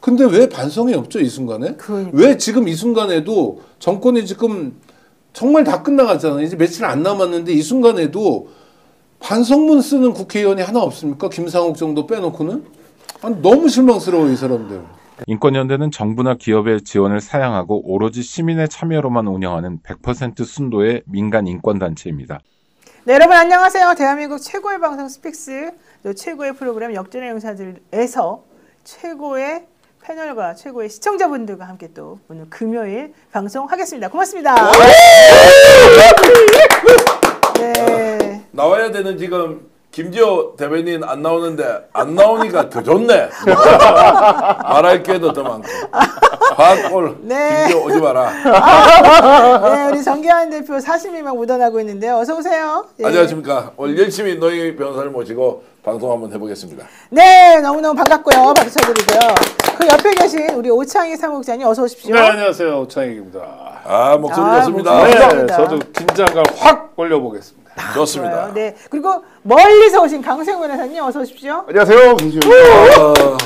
근데 왜 반성이 없죠, 이 순간에? 그러니까. 왜 지금 이 순간에도 정권이 지금 정말 다 끝나가잖아요. 이제 며칠 안 남았는데 이 순간에도 반성문 쓰는 국회의원이 하나 없습니까? 김상욱 정도 빼놓고는? 아니, 너무 실망스러워, 이 사람들. 인권연대는 정부나 기업의 지원을 사양하고 오로지 시민의 참여로만 운영하는 100% 순도의 민간 인권단체입니다. 네, 여러분 안녕하세요. 대한민국 최고의 방송 스픽스, 또 최고의 프로그램 역전의 용사들에서 최고의 패널과 최고의 시청자분들과 함께 또 오늘 금요일 방송하겠습니다. 고맙습니다. 네. 나와야 되는 지금 김지호 대변인 안 나오는데 안 나오니까 더 좋네. 말할 게도 더 많고. 화골 네. 김지호 오지 마라. 네, 우리 정기환 대표 사심이 막 묻어나고 있는데요. 어서 오세요. 예. 안녕하십니까. 오늘 열심히 노영희 변호사를 모시고 방송 한번 해보겠습니다. 네, 너무너무 반갑고요. 박수 쳐드리고요. 그 옆에 계신 우리 오창희 사무국장님 어서 오십시오. 네, 안녕하세요. 오창익입니다. 아, 목소리 아, 좋습니다. 목소리 네, 감사합니다. 저도 긴장감 확 올려보겠습니다. 좋습니다. 좋아요. 네, 그리고 멀리서 오신 강수영 변호사님 어서 오십시오. 안녕하세요, 김수영입니다.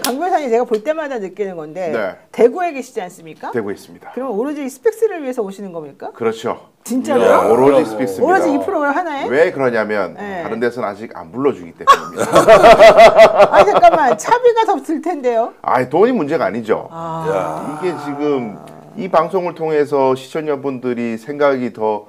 강 변호사님 제가 볼 때마다 느끼는 건데 네. 대구에 계시지 않습니까? 되고 있습니다. 그러면 오로지 이 스펙스를 위해서 오시는 겁니까? 그렇죠. 진짜로요? 네, 오로지 스픽스입니다. 오로지 이 프로그램 하나에? 왜 그러냐면 네. 다른 데서는 아직 안 불러주기 때문입니다. 아니 잠깐만 차비가 더 들 텐데요. 아, 돈이 문제가 아니죠. 아. 이게 지금 이 방송을 통해서 시청자분들이 생각이 더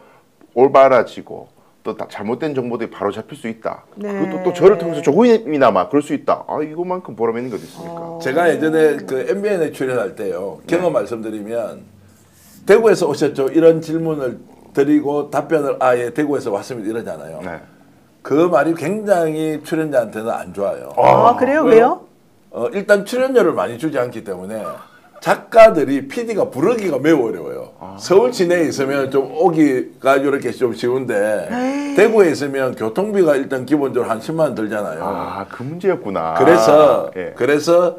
올바라지고 또 잘못된 정보들이 바로 잡힐 수 있다. 네. 그것도 또 저를 통해서 조금이나마 그럴 수 있다. 아, 이거만큼 보람 있는 게 어디 있습니까? 제가 예전에 그 MBN에 출연할 때요. 경험 말씀드리면 대구에서 오셨죠. 이런 질문을 드리고 답변을 아예 대구에서 왔습니다. 이러잖아요. 네. 그 말이 굉장히 출연자한테는 안 좋아요. 아 그래요? 왜요? 일단 출연료를 많이 주지 않기 때문에 작가들이 PD가 부르기가 매우 어려워요. 서울 시내에 있으면 좀 오기가 이렇게 좀 쉬운데 대구에 있으면 교통비가 일단 기본적으로 한 10만 원 들잖아요. 아, 그 문제였구나. 그래서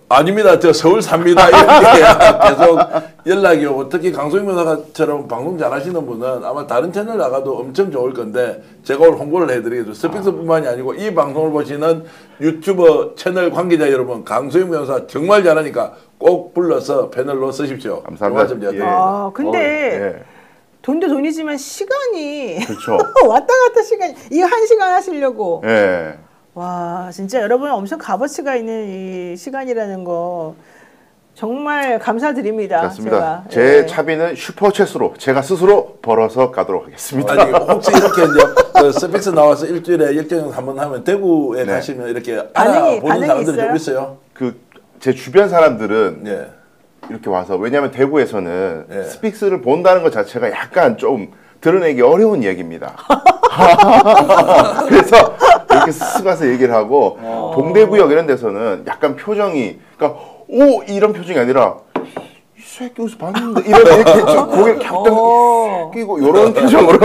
아닙니다. 저 서울 삽니다. 이렇게 계속 연락이 오고 특히 강소영 변호사처럼 방송 잘하시는 분은 아마 다른 채널 나가도 엄청 좋을 건데 제가 오늘 홍보를 해드리겠습니다. 스픽스뿐만이 아니고 이 방송을 보시는 유튜버 채널 관계자 여러분 강소영 변호사 정말 잘하니까 꼭 불러서 패널로 쓰십시오. 감사합니다. 좀 예. 아 근데 예. 돈도 돈이지만 시간이 그렇죠. 왔다 갔다 시간이 이 한 시간 하시려고 예. 와 진짜 여러분 엄청 값어치가 있는 이 시간이라는 거 정말 감사드립니다. 그렇습니다. 제가. 제 예. 차비는 슈퍼챗으로 제가 스스로 벌어서 가도록 하겠습니다. 아니 혹시 이렇게 이제 그 스픽스 나와서 일주일에 역정 한번 하면 대구에 네. 가시면 이렇게 반응이 알아보는 사람들이 있어요? 좀 있어요? 제 주변 사람들은 예. 이렇게 와서 왜냐하면 대구에서는 예. 스픽스를 본다는 것 자체가 약간 좀 드러내기 어려운 얘기입니다. 그래서 이렇게 쓱 와서 얘기를 하고 동대구역 이런 데서는 약간 표정이 그러니까 오 이런 표정이 아니라 이 새끼 어디서 봤는데 이렇게 좀 고개를 갸우뚱 끼고 이런 표정으로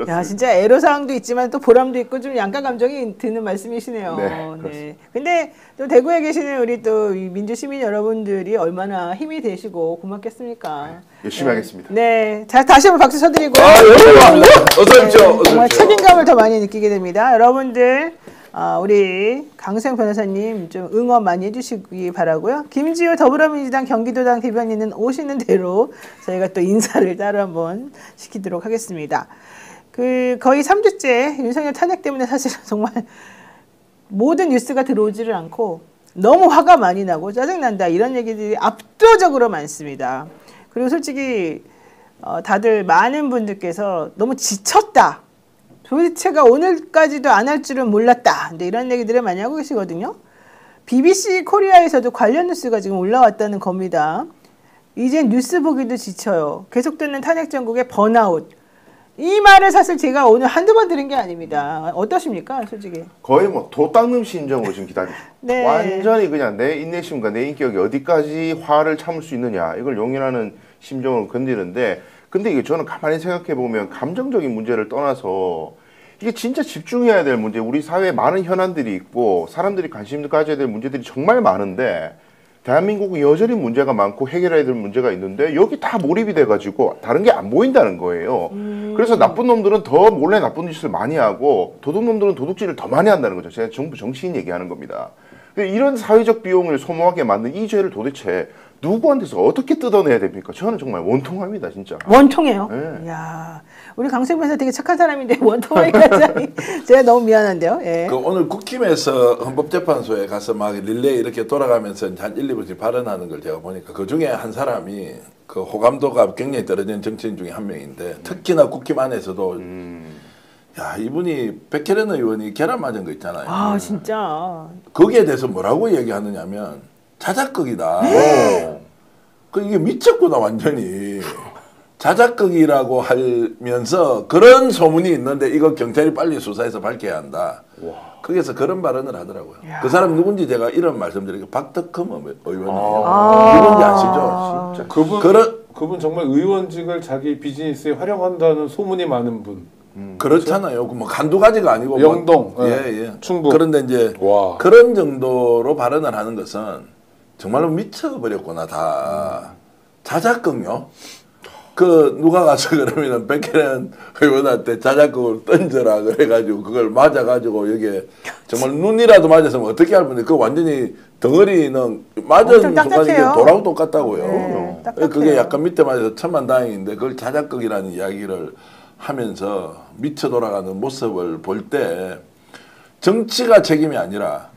야 진짜 애로사항도 있지만 또 보람도 있고 좀 양가 감정이 드는 말씀이시네요. 네, 그렇습니다. 근데 또 대구에 계시는 우리 또 민주 시민 여러분들이 얼마나 힘이 되시고 고맙겠습니까? 열심히 하겠습니다. 네, 자 다시 한번 박수 쳐드리고 어서 오십시오. 정말 책임감을 더 많이 느끼게 됩니다. 여러분들 우리 강수영 변호사님 좀 응원 많이 해주시기 바라고요. 김지호 더불어민주당 경기도당 대변인은 오시는 대로 저희가 또 인사를 따로 한번 시키도록 하겠습니다. 거의 3주째 윤석열 탄핵 때문에 사실 정말 모든 뉴스가 들어오지를 않고 너무 화가 많이 나고 짜증난다 이런 얘기들이 압도적으로 많습니다. 그리고 솔직히 다들 많은 분들께서 너무 지쳤다. 도대체가 오늘까지도 안 할 줄은 몰랐다. 근데 이런 얘기들을 많이 하고 계시거든요. BBC 코리아에서도 관련 뉴스가 지금 올라왔다는 겁니다. 이젠 뉴스 보기도 지쳐요. 계속되는 탄핵 정국의 번아웃. 이 말을 사실 제가 오늘 한두 번 들은 게 아닙니다. 어떠십니까? 솔직히. 거의 뭐 도 닦는 심정으로 지금 기다리죠. 네. 완전히 그냥 내 인내심과 내 인격이 어디까지 화를 참을 수 있느냐 이걸 용인하는 심정으로 견디는데 근데 이게 저는 가만히 생각해 보면 감정적인 문제를 떠나서 이게 진짜 집중해야 될 문제 우리 사회에 많은 현안들이 있고 사람들이 관심을 가져야 될 문제들이 정말 많은데 대한민국은 여전히 문제가 많고 해결해야 될 문제가 있는데 여기 다 몰입이 돼가지고 다른 게 안 보인다는 거예요. 그래서 나쁜 놈들은 더 몰래 나쁜 짓을 많이 하고 도둑놈들은 도둑질을 더 많이 한다는 거죠. 제가 정부 정치인 얘기하는 겁니다. 근데 이런 사회적 비용을 소모하게 만든 이 죄를 도대체 누구한테서 어떻게 뜯어내야 됩니까? 저는 정말 원통합니다, 진짜. 원통해요? 네. 이야, 우리 강세형 변호사 되게 착한 사람인데 원통하기까지 제가 너무 미안한데요. 예. 그 오늘 국힘에서 헌법재판소에 가서 막 릴레이 이렇게 돌아가면서 한 1, 2분씩 발언하는 걸 제가 보니까 그 중에 한 사람이 그 호감도가 굉장히 떨어지는 정치인 중에 한 명인데 특히나 국힘 안에서도 야 이분이 백혜련 의원이 계란 맞은 거 있잖아요. 아 진짜. 거기에 대해서 뭐라고 얘기하느냐면 자작극이다. 그 이게 미쳤구나 완전히. 자작극이라고 하면서 그런 소문이 있는데 이거 경찰이 빨리 수사해서 밝혀야 한다. 거기서 그런 발언을 하더라고요. 야. 그 사람 누군지 제가 이런 말씀드리고 박덕흠 의원이에요. 누군지 아시죠? 진짜. 그분 정말 의원직을 자기 비즈니스에 활용한다는 소문이 많은 분. 그렇잖아요. 그 뭐 한두 가지가 아니고 영동, 뭐, 예. 충북. 그런데 이제 와. 그런 정도로 발언을 하는 것은 정말로 미쳐버렸구나 다. 자작극요. 그 누가 가서 그러면은 백혜련 의원한테 자작극을 던져라 그래가지고 그걸 맞아가지고 여기에 정말 눈이라도 맞았으면 어떻게 할 뻔데 그 완전히 덩어리는 맞은 순간 이게 돌하고 똑같다고요. 네, 그게 약간 밑에 맞아서 천만다행인데 그걸 자작극이라는 이야기를 하면서 미쳐 돌아가는 모습을 볼 때 정치가 책임이 아니라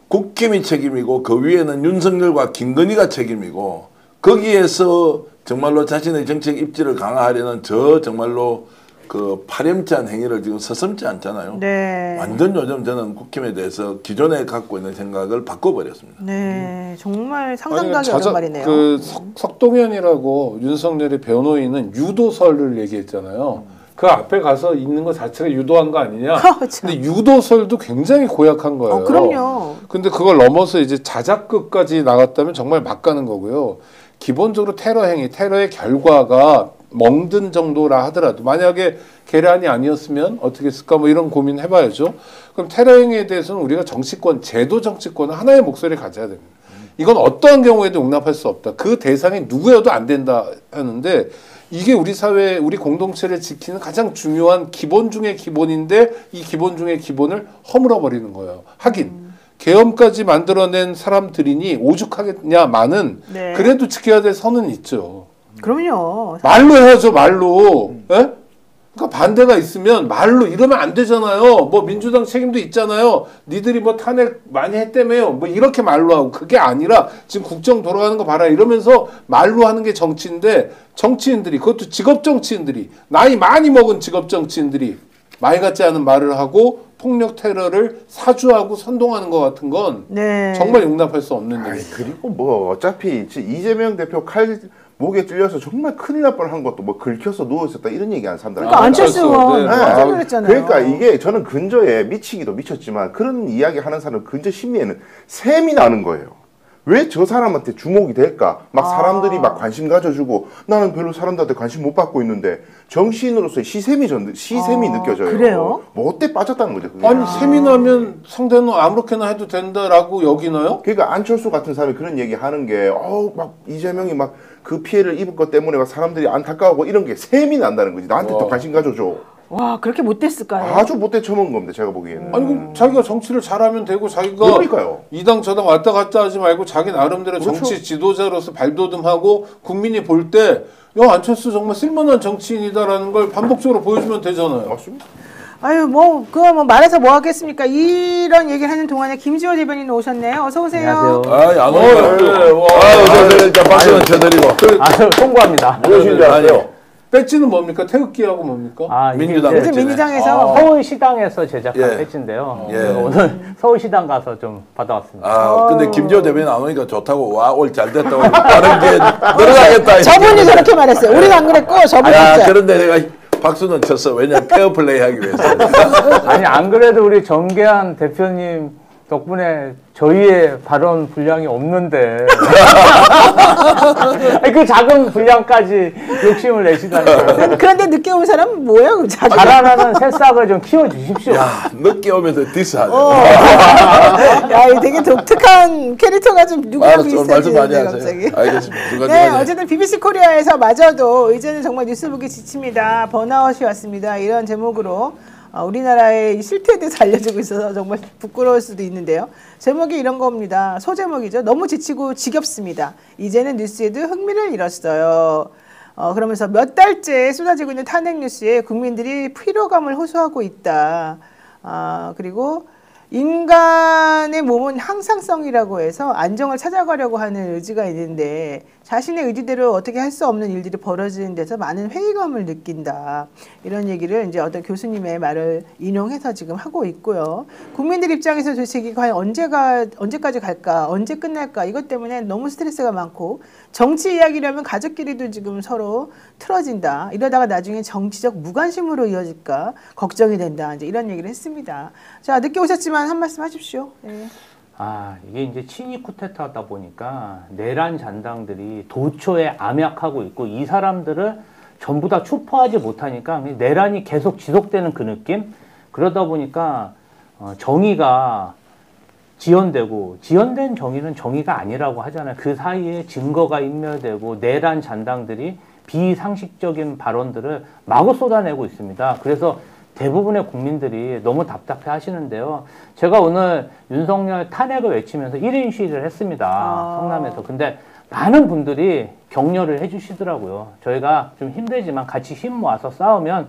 국힘이 책임이고 그 위에는 윤석열과 김건희가 책임이고 거기에서 정말로 자신의 정책 입지를 강화하려는 저 정말로 그 파렴치한 행위를 지금 서슴지 않잖아요. 네. 완전 요즘 저는 국힘에 대해서 기존에 갖고 있는 생각을 바꿔버렸습니다. 네, 정말 상상하기 어려운 말이네요. 그 석동현이라고 윤석열의 변호인은 유도설을 얘기했잖아요. 그 앞에 가서 있는 것 자체가 유도한 거 아니냐. 근데 유도설도 굉장히 고약한 거예요. 그럼요. 근데 그걸 넘어서 이제 자작극까지 나갔다면 정말 막 가는 거고요. 기본적으로 테러 행위, 테러의 결과가 멍든 정도라 하더라도 만약에 계란이 아니었으면 어떻게 했을까 뭐 이런 고민 해봐야죠. 그럼 테러 행위에 대해서는 우리가 정치권, 제도 정치권은 하나의 목소리를 가져야 됩니다. 이건 어떠한 경우에도 용납할 수 없다. 그 대상이 누구여도 안 된다 하는데 이게 우리 사회, 우리 공동체를 지키는 가장 중요한 기본 중의 기본인데 이 기본 중의 기본을 허물어 버리는 거예요. 하긴. 계엄까지 만들어낸 사람들이니 오죽하겠냐마는 네. 그래도 지켜야 될 선은 있죠. 그럼요. 말로 해야죠, 말로. 예? 그러니까 반대가 있으면 말로 이러면 안 되잖아요. 뭐 민주당 책임도 있잖아요. 니들이 뭐 탄핵 많이 했다며요. 뭐 이렇게 말로 하고 그게 아니라 지금 국정 돌아가는 거 봐라 이러면서 말로 하는 게 정치인데 정치인들이 그것도 직업 정치인들이 나이 많이 먹은 직업 정치인들이 말 같지 않은 말을 하고 폭력 테러를 사주하고 선동하는 것 같은 건 네. 정말 용납할 수 없는 일이에요. 그리고 뭐 어차피 이재명 대표 칼 목에 찔려서 정말 큰일 날 뻔한 것도 뭐 긁혀서 누워있었다 이런 얘기하는 사람들. 그러니까 안철수 의원 네. 깜짝 놀랐잖아요. 그러니까 이게 저는 근저에 미치기도 미쳤지만 그런 이야기 하는 사람 근저 심리에는 셈이 나는 거예요. 왜 저 사람한테 주목이 될까? 막 사람들이 막 관심 가져주고 나는 별로 사람들한테 관심 못 받고 있는데 정치인으로서의 시샘이 느껴져요. 그래요? 뭐 어때 빠졌다는 거죠. 그게. 아니 세미나면 상대는 아무렇게나 해도 된다라고 여기나요? 그러니까 안철수 같은 사람이 그런 얘기 하는 게 막 이재명이 막 그 피해를 입은 것 때문에 막 사람들이 안타까워하고 이런 게 셈이 난다는 거지. 나한테 더 관심 가져줘. 와 그렇게 못됐을까요? 아주 못돼 처먹은 겁니다. 제가 보기에는. 아니 그럼 자기가 정치를 잘하면 되고 자기가 그러니까요. 이 당 저당 왔다 갔다 하지 말고 자기 나름대로 그렇죠. 정치 지도자로서 발돋움하고 국민이 볼 때 야 안철수 정말 쓸만한 정치인이다라는 걸 반복적으로 보여주면 되잖아요. 맞습니다. 아유 그거 뭐 말해서 뭐 하겠습니까? 이런 얘기를 하는 동안에 김지호 대변인 오셨네요. 어서 오세요. 안녕하세요. 안 오네요. 어서오세요. 일단 박수는 쳐드리고. 송구합니다. 무엇인 줄 아세요? 배지는 뭡니까? 태극기하고 뭡니까? 민주당 요즘 배지네. 민주당에서 서울시당에서 제작한 예. 배지인데요. 예. 제가 오늘 서울시당 가서 좀 받아왔습니다. 근데 김지호 대변인 안 오니까 좋다고 와 올 잘 됐다고 다른 게 늘어나겠다. 저분이 저렇게 말했어요. 우리는 안 그랬고 저분이 했죠. 그런데 내가 박수는 쳤어. 왜냐 페어플레이 하기 위해서. 아니 안 그래도 우리 정계한 대표님 덕분에 저희의 발언 분량이 없는데 아니, 그 작은 분량까지 욕심을 내시다니. 그런데 늦게 온 사람은 뭐예요? 자라나는 새싹을 좀 키워주십시오. 야 늦게 오면서 디스하네. 야, 이 되게 독특한 캐릭터가 좀 누구하고 알았어. 말씀 많이 있어지는데 하세요. 갑자기. 알겠습니다. 네, 어쨌든 BBC 코리아에서 마저도 이제는 정말 뉴스 보기 지칩니다. 번아웃이 왔습니다. 이런 제목으로 우리나라의 실태에 대해서 알려주고 있어서 정말 부끄러울 수도 있는데요. 제목이 이런 겁니다. 소제목이죠. 너무 지치고 지겹습니다. 이제는 뉴스에도 흥미를 잃었어요. 그러면서 몇 달째 쏟아지고 있는 탄핵 뉴스에 국민들이 피로감을 호소하고 있다. 그리고 인간의 몸은 항상성이라고 해서 안정을 찾아가려고 하는 의지가 있는데 자신의 의지대로 어떻게 할 수 없는 일들이 벌어지는 데서 많은 회의감을 느낀다. 이런 얘기를 이제 어떤 교수님의 말을 인용해서 지금 하고 있고요. 국민들 입장에서 도대체 이게 과연 언제까지 갈까? 언제 끝날까? 이것 때문에 너무 스트레스가 많고 정치 이야기라면 가족끼리도 지금 서로 틀어진다. 이러다가 나중에 정치적 무관심으로 이어질까? 걱정이 된다. 이제 이런 얘기를 했습니다. 자, 늦게 오셨지만 한 말씀 하십시오. 네. 이게 이제 친위 쿠데타다 보니까 내란 잔당들이 도처에 암약하고 있고 이 사람들을 전부 다 추포하지 못하니까 내란이 계속 지속되는 그 느낌? 그러다 보니까 정의가 지연되고 지연된 정의는 정의가 아니라고 하잖아요. 그 사이에 증거가 인멸되고 내란 잔당들이 비상식적인 발언들을 마구 쏟아내고 있습니다. 그래서 대부분의 국민들이 너무 답답해 하시는데요. 제가 오늘 윤석열 탄핵을 외치면서 1인 시위를 했습니다. 성남에서. 근데 많은 분들이 격려를 해주시더라고요. 저희가 좀 힘들지만 같이 힘 모아서 싸우면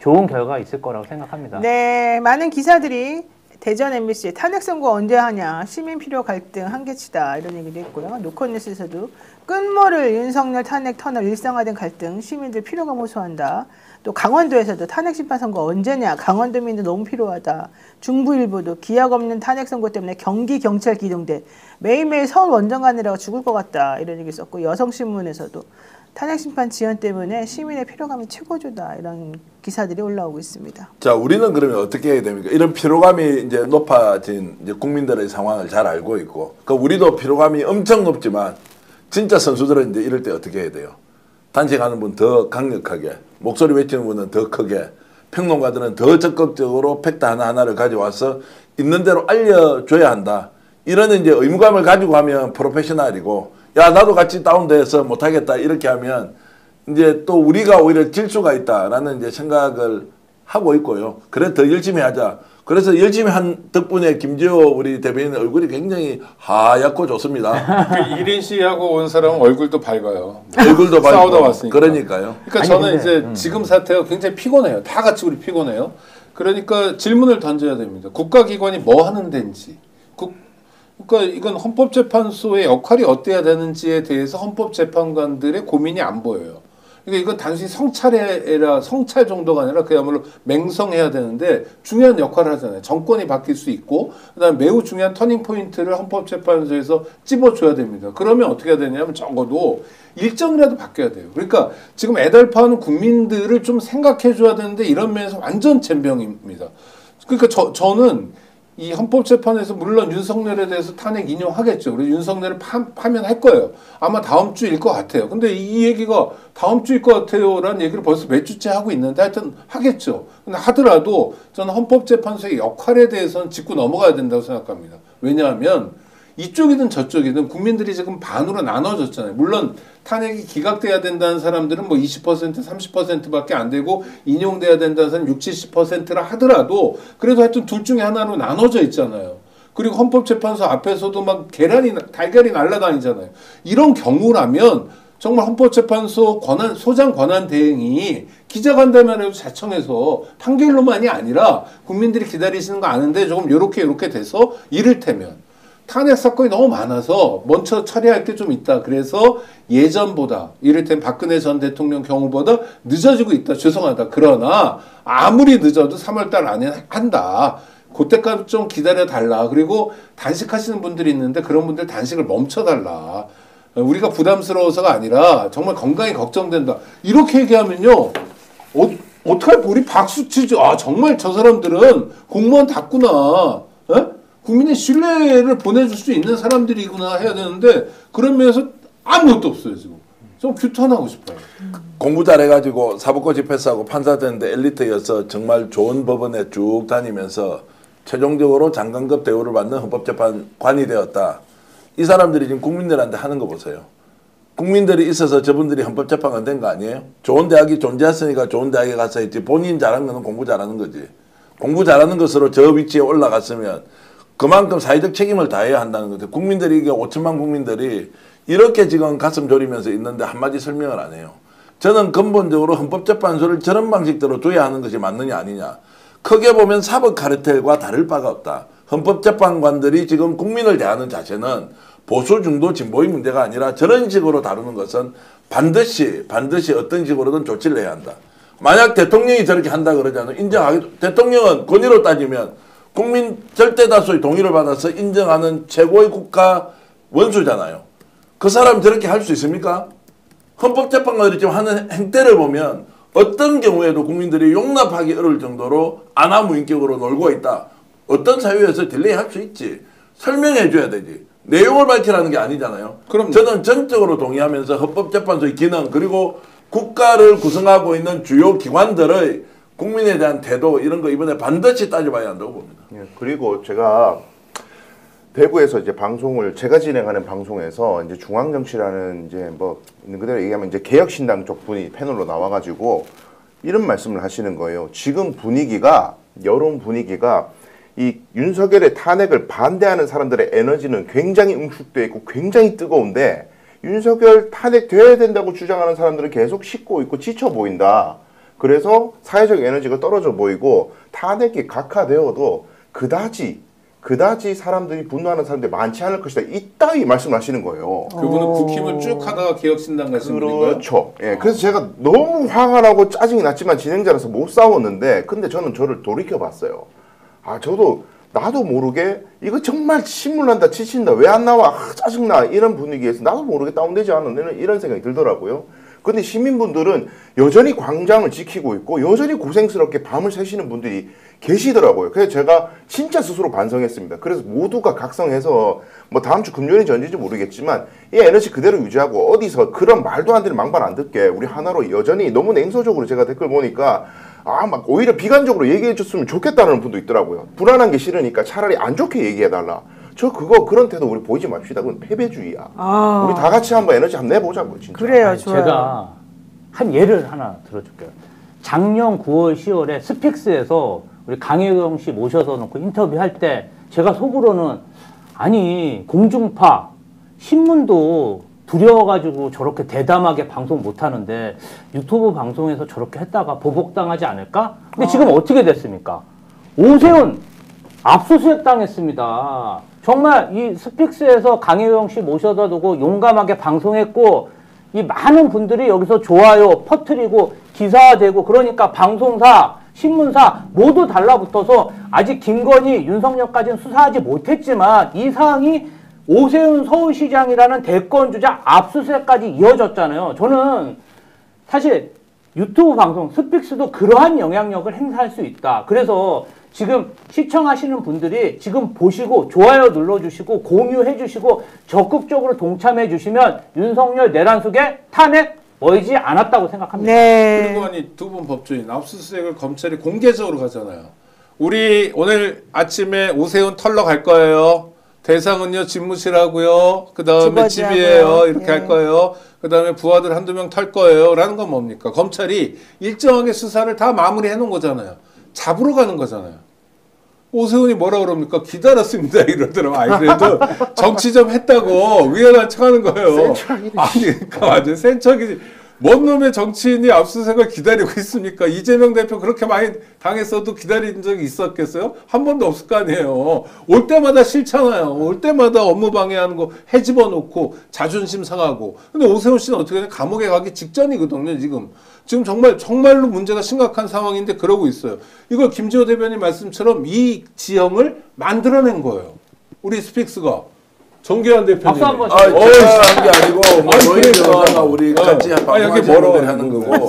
좋은 결과가 있을 거라고 생각합니다. 네, 많은 기사들이 대전 MBC 탄핵 선고 언제 하냐, 시민 필요 갈등 한계치다 이런 얘기도 했고요. 노컷뉴스에서도 끝모를 윤석열 탄핵 터널 일상화된 갈등 시민들 필요감 호소한다. 또 강원도에서도 탄핵 심판 선거 언제냐, 강원도민들 너무 필요하다. 중부일보도 기약 없는 탄핵 선고 때문에 경기 경찰 기동대 매일매일 서울 원정 가느라고 죽을 것 같다 이런 얘기 썼고, 여성신문에서도 탄핵 심판 지연 때문에 시민의 필요감이 최고조다 이런 기사들이 올라오고 있습니다. 자, 우리는 그러면 어떻게 해야 됩니까? 이런 피로감이 이제 높아진 이제 국민들의 상황을 잘 알고 있고, 그 우리도 피로감이 엄청 높지만 진짜 선수들은 이제 이럴 때 어떻게 해야 돼요? 단식하는 분 더 강력하게, 목소리 외치는 분은 더 크게, 평론가들은 더 적극적으로 팩트 하나하나를 가져와서 있는 대로 알려줘야 한다. 이런 이제 의무감을 가지고 하면 프로페셔널이고, 야, 나도 같이 다운돼서 못하겠다. 이렇게 하면 이제 또 우리가 오히려 질 수가 있다라는 이제 생각을 하고 있고요. 그래, 더 열심히 하자. 그래서 열심히 한 덕분에 김지호 우리 대변인 얼굴이 굉장히 하얗고 좋습니다. 그 1인 시위하고 온 사람은 얼굴도 밝아요. 얼굴도 밝고. 싸우다 왔으니까. 그러니까요. 그러니까 저는 이제 지금 사태가 굉장히 피곤해요. 다 같이 우리 피곤해요. 그러니까 질문을 던져야 됩니다. 국가기관이 뭐 하는 데인지. 그러니까 이건 헌법재판소의 역할이 어때야 되는지에 대해서 헌법재판관들의 고민이 안 보여요. 그러니까 이건 단순히 성찰 정도가 아니라 그야말로 맹성해야 되는데 중요한 역할을 하잖아요. 정권이 바뀔 수 있고, 그다음에 매우 중요한 터닝 포인트를 헌법재판소에서 찝어줘야 됩니다. 그러면 어떻게 해야 되냐면 적어도 일정이라도 바뀌어야 돼요. 그러니까 지금 애달파하는 국민들을 좀 생각해줘야 되는데 이런 면에서 완전 젬병입니다. 그러니까 저는 이 헌법재판에서 물론 윤석열에 대해서 탄핵 인용하겠죠. 그래서 윤석열을 파면할 거예요. 아마 다음 주일 것 같아요. 근데 이 얘기가 다음 주일 것 같아요라는 얘기를 벌써 몇 주째 하고 있는데 하여튼 하겠죠. 근데 하더라도 저는 헌법재판소의 역할에 대해서는 짚고 넘어가야 된다고 생각합니다. 왜냐하면 이쪽이든 저쪽이든 국민들이 지금 반으로 나눠졌잖아요. 물론 탄핵이 기각돼야 된다는 사람들은 뭐 20%, 30%밖에 안 되고 인용돼야 된다는 사람 60, 70%라 하더라도 그래도 하여튼 둘 중에 하나로 나눠져 있잖아요. 그리고 헌법재판소 앞에서도 막 달걀이 날아다니잖아요. 이런 경우라면 정말 헌법재판소 소장 권한 대행이 기자간담회를 자청해서 판결로만이 아니라 국민들이 기다리시는 거 아는데 조금 요렇게 돼서 이를테면 탄핵 사건이 너무 많아서 먼저 처리할 게 좀 있다. 그래서 예전보다 이를테면 박근혜 전 대통령 경우보다 늦어지고 있다. 죄송하다. 그러나 아무리 늦어도 3월달 안에 한다. 그때까지 좀 기다려달라. 그리고 단식하시는 분들이 있는데 그런 분들 단식을 멈춰달라. 우리가 부담스러워서가 아니라 정말 건강이 걱정된다. 이렇게 얘기하면요. 어떡할 우리 박수 치죠. 아 정말 저 사람들은 공무원 답구나. 에? 국민의 신뢰를 보내줄 수 있는 사람들이구나 해야 되는데 그런 면에서 아무것도 없어요 지금. 좀 규탄하고 싶어요. 공부 잘해가지고 사법고시 패스하고 판사 됐는데 엘리트여서 정말 좋은 법원에 쭉 다니면서 최종적으로 장관급 대우를 받는 헌법재판관이 되었다. 이 사람들이 지금 국민들한테 하는 거 보세요. 국민들이 있어서 저분들이 헌법재판관 된 거 아니에요? 좋은 대학이 존재했으니까 좋은 대학에 가서 했지. 본인 잘한 거는 공부 잘하는 거지. 공부 잘하는 것으로 저 위치에 올라갔으면 그만큼 사회적 책임을 다해야 한다는 거죠. 국민들이 이게 5천만 국민들이 이렇게 지금 가슴 졸이면서 있는데 한마디 설명을 안 해요. 저는 근본적으로 헌법재판소를 저런 방식대로 둬야 하는 것이 맞느냐 아니냐. 크게 보면 사법 카르텔과 다를 바가 없다. 헌법재판관들이 지금 국민을 대하는 자세는 보수 중도 진보의 문제가 아니라 저런 식으로 다루는 것은 반드시 어떤 식으로든 조치를 해야 한다. 만약 대통령이 저렇게 한다 그러자면 인정하기, 대통령은 권위로 따지면 국민 절대 다수의 동의를 받아서 인정하는 최고의 국가 원수잖아요. 그 사람 저렇게 할 수 있습니까? 헌법재판관들이 지금 하는 행태를 보면 어떤 경우에도 국민들이 용납하기 어려울 정도로 아나무인격으로 놀고 있다. 어떤 사유에서 딜레이 할 수 있지. 설명해 줘야 되지. 내용을 밝히라는 게 아니잖아요. 그럼 저는 전적으로 동의하면서 헌법재판소의 기능 그리고 국가를 구성하고 있는 주요 기관들의 국민에 대한 태도 이런 거 이번에 반드시 따져봐야 한다고 봅니다. 예, 그리고 제가 대구에서 이제 방송을 제가 진행하는 방송에서 이제 중앙정치라는 이제 뭐 있는 그대로 얘기하면 이제 개혁신당 쪽 분이 패널로 나와가지고 이런 말씀을 하시는 거예요. 지금 분위기가 여론 분위기가 이 윤석열의 탄핵을 반대하는 사람들의 에너지는 굉장히 응축돼 있고 굉장히 뜨거운데 윤석열 탄핵돼야 된다고 주장하는 사람들은 계속 식고 있고 지쳐 보인다. 그래서 사회적 에너지가 떨어져 보이고 탄핵이 각하되어도 그다지 사람들이 분노하는 사람들이 많지 않을 것이다. 이따위 말씀을 하시는 거예요. 그분은 국힘을 쭉 하다가 개혁신당 가신 분인가요? 그렇죠. 예, 그래서 제가 너무 화가 나고 짜증이 났지만 진행자라서 못 싸웠는데 근데 저는 저를 돌이켜봤어요. 아 나도 모르게 이거 정말 신문한다 지친다 왜 안 나와 짜증나 이런 분위기에서 나도 모르게 다운되지 않은 이런 생각이 들더라고요. 근데 시민분들은 여전히 광장을 지키고 있고 여전히 고생스럽게 밤을 새시는 분들이 계시더라고요. 그래서 제가 진짜 스스로 반성했습니다. 그래서 모두가 각성해서 뭐 다음 주 금요일인지 언제인지 모르겠지만 이 에너지 그대로 유지하고 어디서 그런 말도 안 되는 망발 안 듣게 우리 하나로 여전히 너무 냉소적으로 제가 댓글 보니까 막 오히려 비관적으로 얘기해 줬으면 좋겠다는 분도 있더라고요. 불안한 게 싫으니까 차라리 안 좋게 얘기해 달라. 그런 태도 우리 보이지 맙시다. 그건 패배주의야. 우리 다 같이 한번 에너지 한번 내보자고요, 진짜. 그래요, 좋아요. 제가 한 예를 하나 들어줄게요. 작년 9월, 10월에 스픽스에서 우리 강혜경 씨 모셔서 놓고 인터뷰할 때 제가 속으로는 아니 공중파 신문도 두려워가지고 저렇게 대담하게 방송 못하는데 유튜브 방송에서 저렇게 했다가 보복당하지 않을까? 근데 지금 어떻게 됐습니까? 오세훈 압수수색 당했습니다. 정말 이 스픽스에서 강혜경 씨 모셔다 두고 용감하게 방송했고 이 많은 분들이 여기서 좋아요 퍼뜨리고 기사화되고 그러니까 방송사 신문사 모두 달라붙어서 아직 김건희 윤석열까지는 수사하지 못했지만 이 사항이 오세훈 서울시장이라는 대권주자 압수수색까지 이어졌잖아요. 저는 사실 유튜브 방송 스픽스도 그러한 영향력을 행사할 수 있다. 그래서 지금 시청하시는 분들이 지금 보시고 좋아요 눌러주시고 공유해 주시고 적극적으로 동참해 주시면 윤석열 내란 속에 탄핵 멀지 않았다고 생각합니다. 네. 그리고 아니 두 분 법조인 압수수색을 검찰이 공개적으로 가잖아요. 우리 오늘 아침에 오세훈 털러 갈 거예요. 대상은요 집무실하고요. 그 다음에 집이에요. 이렇게 할 거예요. 그 다음에 부하들 한두 명 탈 거예요. 라는 건 뭡니까? 검찰이 일정하게 수사를 다 마무리해 놓은 거잖아요. 잡으러 가는 거잖아요. 오세훈이 뭐라 그럽니까? 기다렸습니다. 이러더라고요. 아니, 그래도 정치 좀 했다고 위안한 척 하는 거예요. 아니, 그러니까 완전 센 척이지. 뭔 놈의 정치인이 압수수색을 기다리고 있습니까? 이재명 대표 그렇게 많이 당했어도 기다린 적이 있었겠어요? 한 번도 없을 거 아니에요. 올 때마다 싫잖아요. 올 때마다 업무 방해하는 거 해집어 놓고 자존심 상하고. 근데 오세훈 씨는 어떻게 되냐? 감옥에 가기 직전이거든요, 지금. 지금 정말로 문제가 심각한 상황인데 그러고 있어요. 이걸 김지호 대변인 말씀처럼 이 지형을 만들어낸 거예요. 우리 스픽스가. 정계환 대표님. 박수 한번 제가 하는 게 아니고 노인 변호사가 우리 같이 하는 거고.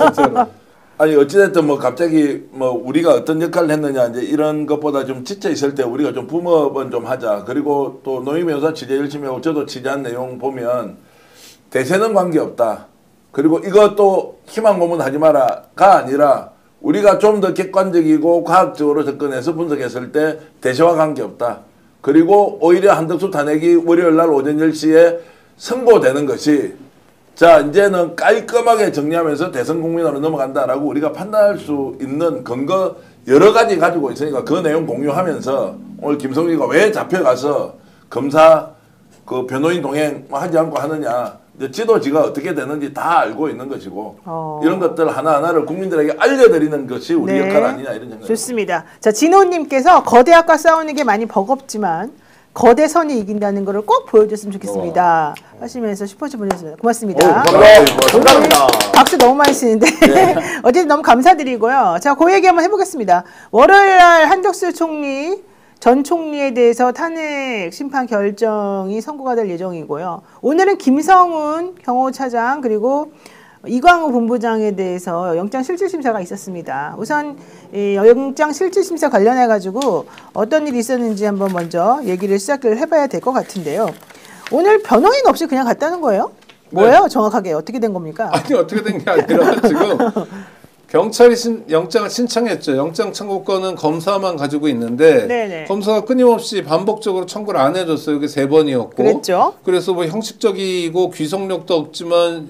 아니 어찌됐든 뭐 갑자기 뭐 우리가 어떤 역할을 했느냐 이제 이런 것보다 좀 지쳐 있을 때 우리가 좀 붐업은 좀 하자. 그리고 또 노인 변호사 취재 열심히 하고 저도 취재한 내용 보면 대세는 관계없다. 그리고 이것도 희망 고문하지 마라가 아니라 우리가 좀 더 객관적이고 과학적으로 접근해서 분석했을 때 대세와 관계없다. 그리고 오히려 한덕수 탄핵이 월요일날 오전 10시에 선고되는 것이 자 이제는 깔끔하게 정리하면서 대선 국민으로 넘어간다라고 우리가 판단할 수 있는 근거 여러 가지 가지고 있으니까 그 내용 공유하면서 오늘 김성기가 왜 잡혀가서 검사 그 변호인 동행 하지 않고 하느냐. 이제 지도지가 어떻게 되는지 다 알고 있는 것이고 이런 것들 하나하나를 국민들에게 알려드리는 것이 우리 네. 역할 아니냐 이런 생각입니다. 좋습니다. 자, 진호님께서 거대학과 싸우는 게 많이 버겁지만 거대선이 이긴다는 것을 꼭 보여줬으면 좋겠습니다. 하시면서 슈퍼챗 보내주셨습니다. 고맙습니다. 감사합니다. 박수 너무 많이 치는데 어쨌든 너무 감사드리고요. 자, 그 얘기 한번 해보겠습니다. 월요일날 한덕수 총리 전 총리에 대해서 탄핵 심판 결정이 선고가 될 예정이고요. 오늘은 김성훈 경호차장 그리고 이광우 본부장에 대해서 영장실질심사가 있었습니다. 우선 이 영장실질심사 관련해가지고 어떤 일이 있었는지 한번 먼저 얘기를 시작을 해봐야 될 것 같은데요. 오늘 변호인 없이 그냥 갔다는 거예요? 뭐예요? 네. 정확하게 어떻게 된 겁니까? 아니 어떻게 된 게 아니라 지금 경찰이 영장을 신청했죠. 영장 청구권은 검사만 가지고 있는데 네네. 검사가 끊임없이 반복적으로 청구를 안 해줬어요. 이게 3번이었고. 그랬죠. 그래서 뭐 형식적이고 귀속력도 없지만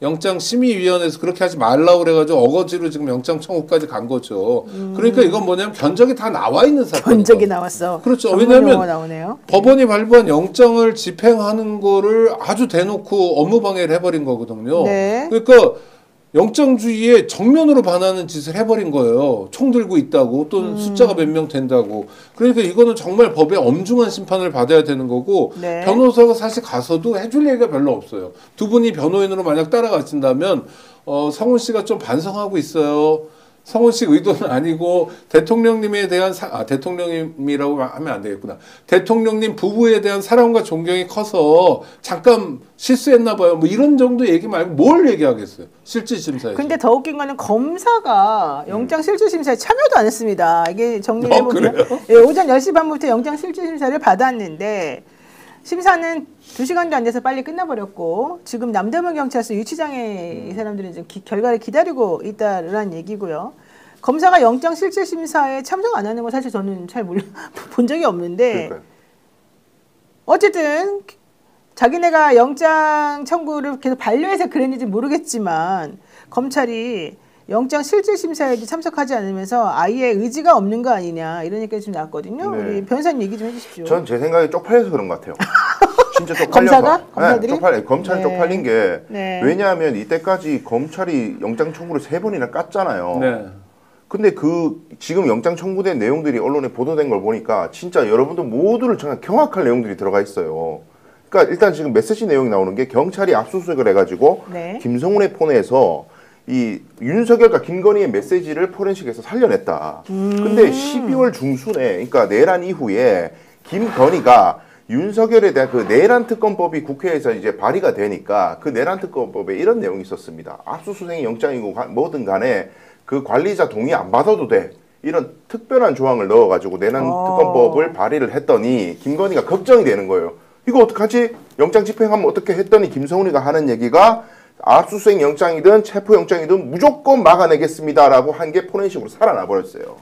영장심의위원회에서 그렇게 하지 말라고 그래가지고 어거지로 지금 영장 청구까지 간 거죠. 그러니까 이건 뭐냐면 견적이 다 나와 있는 사건이에요. 견적이 나왔어. 그렇죠. 왜냐하면 법원이 발부한 영장을 집행하는 거를 아주 대놓고 업무방해를 해버린 거거든요. 네. 그러니까 영장주의에 정면으로 반하는 짓을 해버린 거예요. 총 들고 있다고 또 숫자가 몇 명 된다고. 그러니까 이거는 정말 법의 엄중한 심판을 받아야 되는 거고 네. 변호사가 사실 가서도 해줄 얘기가 별로 없어요. 두 분이 변호인으로 만약 따라가신다면 성훈 씨가 좀 반성하고 있어요. 성훈 씨 의도는 아니고 대통령님에 대한 대통령님이라고 하면 안 되겠구나. 대통령님 부부에 대한 사랑과 존경이 커서 잠깐 실수했나 봐요. 뭐 이런 정도 얘기 말고 뭘 얘기하겠어요. 실질심사에서. 근데 더 웃긴 거는 검사가 영장 실질심사에 참여도 안 했습니다. 이게 정리를 해보면 예, 오전 10시 반부터 영장 실질심사를 받았는데 심사는 2시간도 안 돼서 빨리 끝나버렸고 지금 남대문 경찰서 유치장에 이 사람들이 이제 결과를 기다리고 있다라는 얘기고요. 검사가 영장 실질심사에 참석 안 하는 건 사실 저는 잘 본 적이 없는데 그러니까요. 어쨌든 자기네가 영장 청구를 계속 반려해서 그랬는지 모르겠지만 검찰이 영장 실질심사에도 참석하지 않으면서 아예 의지가 없는 거 아니냐 이런 얘기가 좀 나왔거든요. 네. 우리 변호사님 얘기 좀 해주십시오. 전 제 생각에 쪽팔려서 그런 것 같아요. 진짜 쪽팔려서. 검사가? 검사들이? 네, 검찰이 네. 쪽팔린 게 네. 왜냐하면 이때까지 검찰이 영장 청구를 3번이나 깠잖아요. 네. 근데 지금 영장 청구된 내용들이 언론에 보도된 걸 보니까 진짜 여러분들 모두를 정말 경악할 내용들이 들어가 있어요. 그러니까 일단 지금 메시지 내용이 나오는 게 경찰이 압수수색을 해가지고 네. 김성훈의 폰에서 이 윤석열과 김건희의 메시지를 포렌식에서 살려냈다. 근데 12월 중순에 그러니까 내란 이후에 김건희가 윤석열에 대한 그 내란 특검법이 국회에서 이제 발의가 되니까 그 내란 특검법에 이런 내용이 있었습니다. 압수수색이 영장이고 뭐든 간에 그 관리자 동의 안 받아도 돼. 이런 특별한 조항을 넣어가지고 내란 특검법을 발의를 했더니 김건희가 걱정이 되는 거예요. 이거 어떡하지? 영장 집행하면 어떻게 했더니 김성훈이가 하는 얘기가 압수수색 영장이든 체포 영장이든 무조건 막아내겠습니다라고 한 게 포렌식으로 살아나 버렸어요.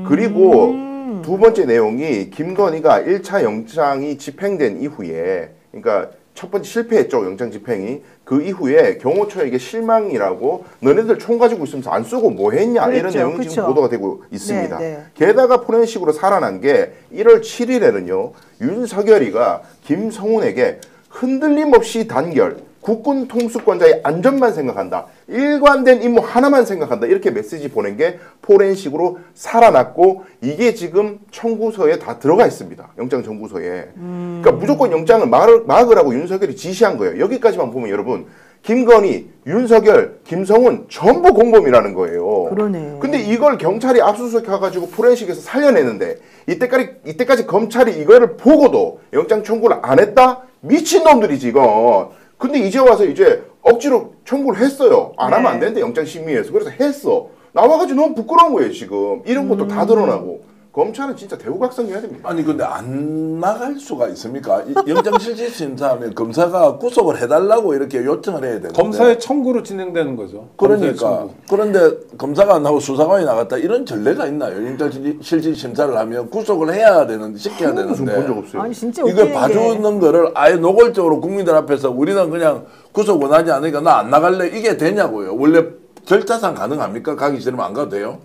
그리고 두 번째 내용이 김건희가 1차 영장이 집행된 이후에 그러니까 첫 번째 실패했죠. 영장 집행이. 그 이후에 경호처에게 실망이라고 너네들 총 가지고 있으면서 안 쓰고 뭐 했냐 그랬죠. 이런 내용이 그쵸. 지금 보도가 되고 있습니다. 네, 네. 게다가 포렌식으로 살아난 게 1월 7일에는요. 윤석열이가 김성훈에게 흔들림 없이 단결 국군 통수권자의 안전만 생각한다. 일관된 임무 하나만 생각한다. 이렇게 메시지 보낸 게 포렌식으로 살아났고 이게 지금 청구서에 다 들어가 있습니다. 영장 청구서에. 그러니까 무조건 영장을 막으라고 윤석열이 지시한 거예요. 여기까지만 보면 여러분 김건희, 윤석열, 김성훈 전부 공범이라는 거예요. 그러네. 근데 이걸 경찰이 압수수색해가지고 포렌식에서 살려내는데 이때까지 검찰이 이거를 보고도 영장 청구를 안 했다? 미친놈들이지 이건. 근데 이제 와서 이제 억지로 청구를 했어요. 안 하면 안 되는데 영장심의에서. 그래서 했어. 나와가지고 너무 부끄러운 거예요 지금. 이런 것도 다 드러나고. 검찰은 진짜 대우각성해야 됩니다. 아니 근데 안 나갈 수가 있습니까? 영장실질심사하면 검사가 구속을 해달라고 이렇게 요청을 해야 되는데 검사의 청구로 진행되는 거죠. 검사의 그러니까 청구. 그런데 검사가 안 하고 수사관이 나갔다 이런 전례가 있나요? 영장실질심사를 하면 구속을 해야 되는데 시켜야 본 적 되는데 없어요. 아니 진짜 이걸 웃기는 게 봐주는 거를 아예 노골적으로 국민들 앞에서 우리는 그냥 구속 원하지 않으니까 나 안 나갈래 이게 되냐고요. 원래 절차상 가능합니까? 가기 싫으면 안 가도 돼요?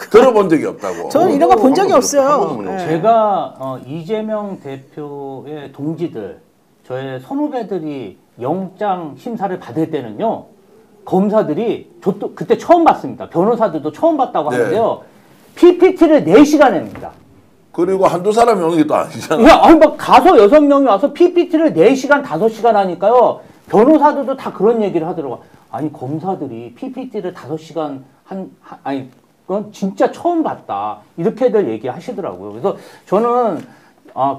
들어본 적이 없다고. 저는 이런 거 본 적이 한 번도 없어요. 본 적이 네. 제가 이재명 대표의 동지들, 저의 선후배들이 영장 심사를 받을 때는요, 검사들이 저도 그때 처음 봤습니다. 변호사들도 처음 봤다고 네. 하는데요, PPT를 4시간 냅니다. 그리고 한두 사람이 오는 게 또 아니잖아. 야, 아니 막 가서 6명이 와서 PPT를 4시간, 5시간 하니까요. 변호사들도 다 그런 얘기를 하더라고요. 아니 검사들이 PPT를 5시간 아니 그건 진짜 처음 봤다. 이렇게들 얘기하시더라고요. 그래서 저는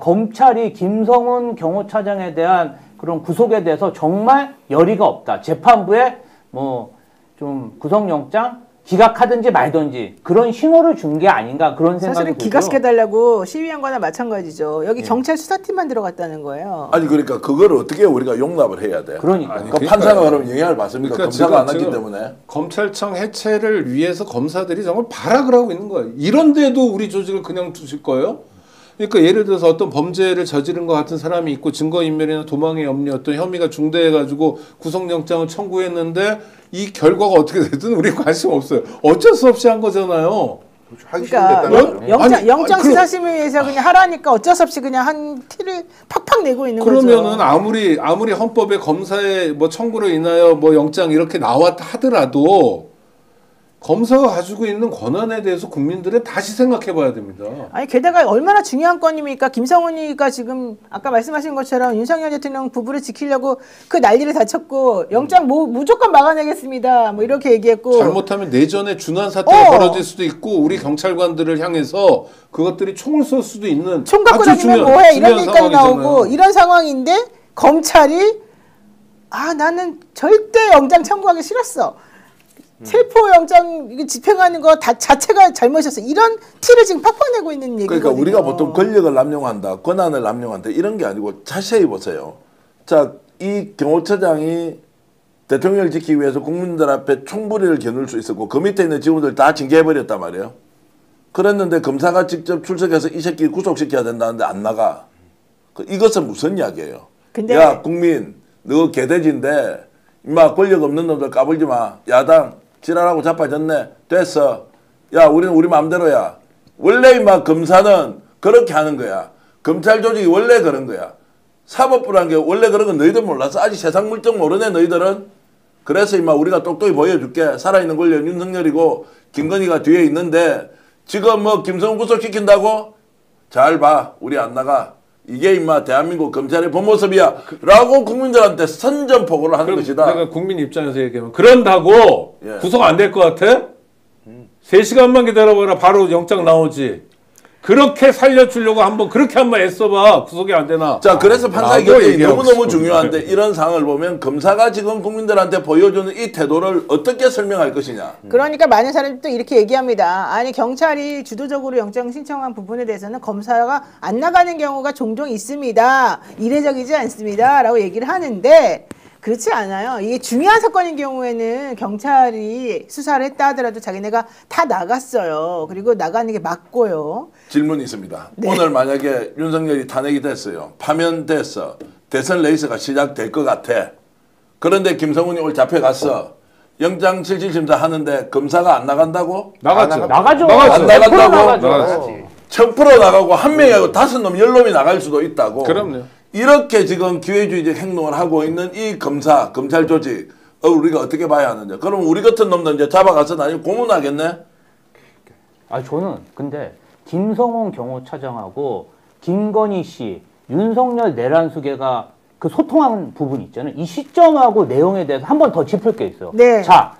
검찰이 김성훈 경호차장에 대한 그런 구속에 대해서 정말 열의가 없다. 재판부에 뭐 좀 구속영장 기각하든지 말든지 그런 신호를 준 게 아닌가 그런 생각이 사실은 들고요. 기각시켜달라고 시위한 거나 마찬가지죠. 여기 경찰 수사팀만 들어갔다는 거예요. 아니 그러니까 그걸 어떻게 우리가 용납을 해야 돼? 그러니까. 아니, 그 판사가 그럼 영향을 받습니까? 그러니까 검사가 안 지금 했기 때문에. 검찰청 해체를 위해서 검사들이 정말 발악을 하고 있는 거예요. 이런데도 우리 조직을 그냥 두실 거예요? 그러니까 예를 들어서 어떤 범죄를 저지른 것 같은 사람이 있고 증거인멸이나 도망의 염려, 어떤 혐의가 중대해가지고 구속영장을 청구했는데 이 결과가 어떻게 되든 우리 관심 없어요. 어쩔 수 없이 한 거잖아요. 하기 그러니까 싫은데 영장 아니, 수사심의위에서 그냥 하라니까 어쩔 수 없이 그냥 한 티를 팍팍 내고 있는 거죠. 그러면은 아무리 헌법에 검사의 뭐 청구로 인하여 뭐 영장 이렇게 나왔다 하더라도 검사가 가지고 있는 권한에 대해서 국민들은 다시 생각해 봐야 됩니다. 아니 게다가 얼마나 중요한 건입니까? 김성훈이가 지금 아까 말씀하신 것처럼 윤석열 대통령 부부를 지키려고 그 난리를 다 쳤고 영장 무조건 막아내겠습니다. 뭐 이렇게 얘기했고 잘못하면 내전에 준한 사태가 벌어질 수도 있고 우리 경찰관들을 향해서 그것들이 총을 쏠 수도 있는 총 갖고 아주 다니면 뭐해 이런 중요한 얘기까지 나오고 상황이잖아요. 이런 상황인데 검찰이 나는 절대 영장 청구하기 싫었어. 체포영장 집행하는 거 자체가 잘못이었어. 이런 티를 지금 팍팍 내고 있는 얘기거든요. 그러니까 우리가 보통 권력을 남용한다, 권한을 남용한다 이런 게 아니고 자세히 보세요. 자, 이 경호처장이 대통령을 지키기 위해서 국민들 앞에 총부리를 겨눌 수 있었고 그 밑에 있는 직원들 다 징계해버렸단 말이에요. 그랬는데 검사가 직접 출석해서 이 새끼 구속시켜야 된다는데 안 나가. 이것은 무슨 이야기예요? 근데 야 국민 너 개돼지인데 임마 권력 없는 놈들 까불지 마. 야당 지랄하고 자빠졌네. 됐어. 야 우리는 우리 마음대로야. 원래 임마 검사는 그렇게 하는 거야. 검찰 조직이 원래 그런 거야. 사법부라는 게 원래 그런 건 너희들 몰랐어. 아직 세상 물정 모르네 너희들은. 그래서 임마 우리가 똑똑히 보여줄게. 살아있는 권력 윤석열이고 김건희가 뒤에 있는데 지금 뭐 김성훈 구속시킨다고? 잘 봐. 우리 안 나가. 이게 임마 대한민국 검찰의 본 모습이야 라고 국민들한테 선전포고를 하는 것이다. 내가 국민 입장에서 얘기하면 그런다고 예. 구속 안 될 것 같아? 3시간만 기다려봐라 바로 영장 나오지. 그렇게 살려주려고 그렇게 한번 애써봐. 구속이 안 되나. 자, 그래서 판사의 라고 결정이 얘기하고 너무너무 싶은 중요한데 거예요. 이런 상황을 보면 검사가 지금 국민들한테 보여주는 이 태도를 어떻게 설명할 것이냐. 그러니까 많은 사람들이 또 이렇게 얘기합니다. 아니 경찰이 주도적으로 영장 신청한 부분에 대해서는 검사가 안 나가는 경우가 종종 있습니다. 이례적이지 않습니다. 라고 얘기를 하는데 그렇지 않아요. 이게 중요한 사건인 경우에는 경찰이 수사를 했다 하더라도 자기네가 다 나갔어요. 그리고 나가는 게 맞고요. 질문이 있습니다. 네. 오늘 만약에 윤석열이 탄핵이 됐어요. 파면됐어. 대선 레이스가 시작될 것 같아. 그런데 김성훈이 오늘 잡혀갔어. 영장 실질심사 하는데 검사가 안 나간다고? 나갔죠. 나가죠. 안 나간다고? 나가죠. 1000% 나가고 한 명이 하고 5놈, 10놈이 나갈 수도 있다고. 그럼요. 이렇게 지금 기회주의적 행동을 하고 있는 이 검찰 조직, 우리가 어떻게 봐야 하느냐. 그럼 우리 같은 놈들 이제 잡아가서 나중에 고문하겠네? 저는 근데 김성훈 경호차장하고 김건희 씨, 윤석열 내란수계가 그 소통하는 부분 있잖아요. 이 시점하고 내용에 대해서 한 번 더 짚을 게 있어요. 네. 자,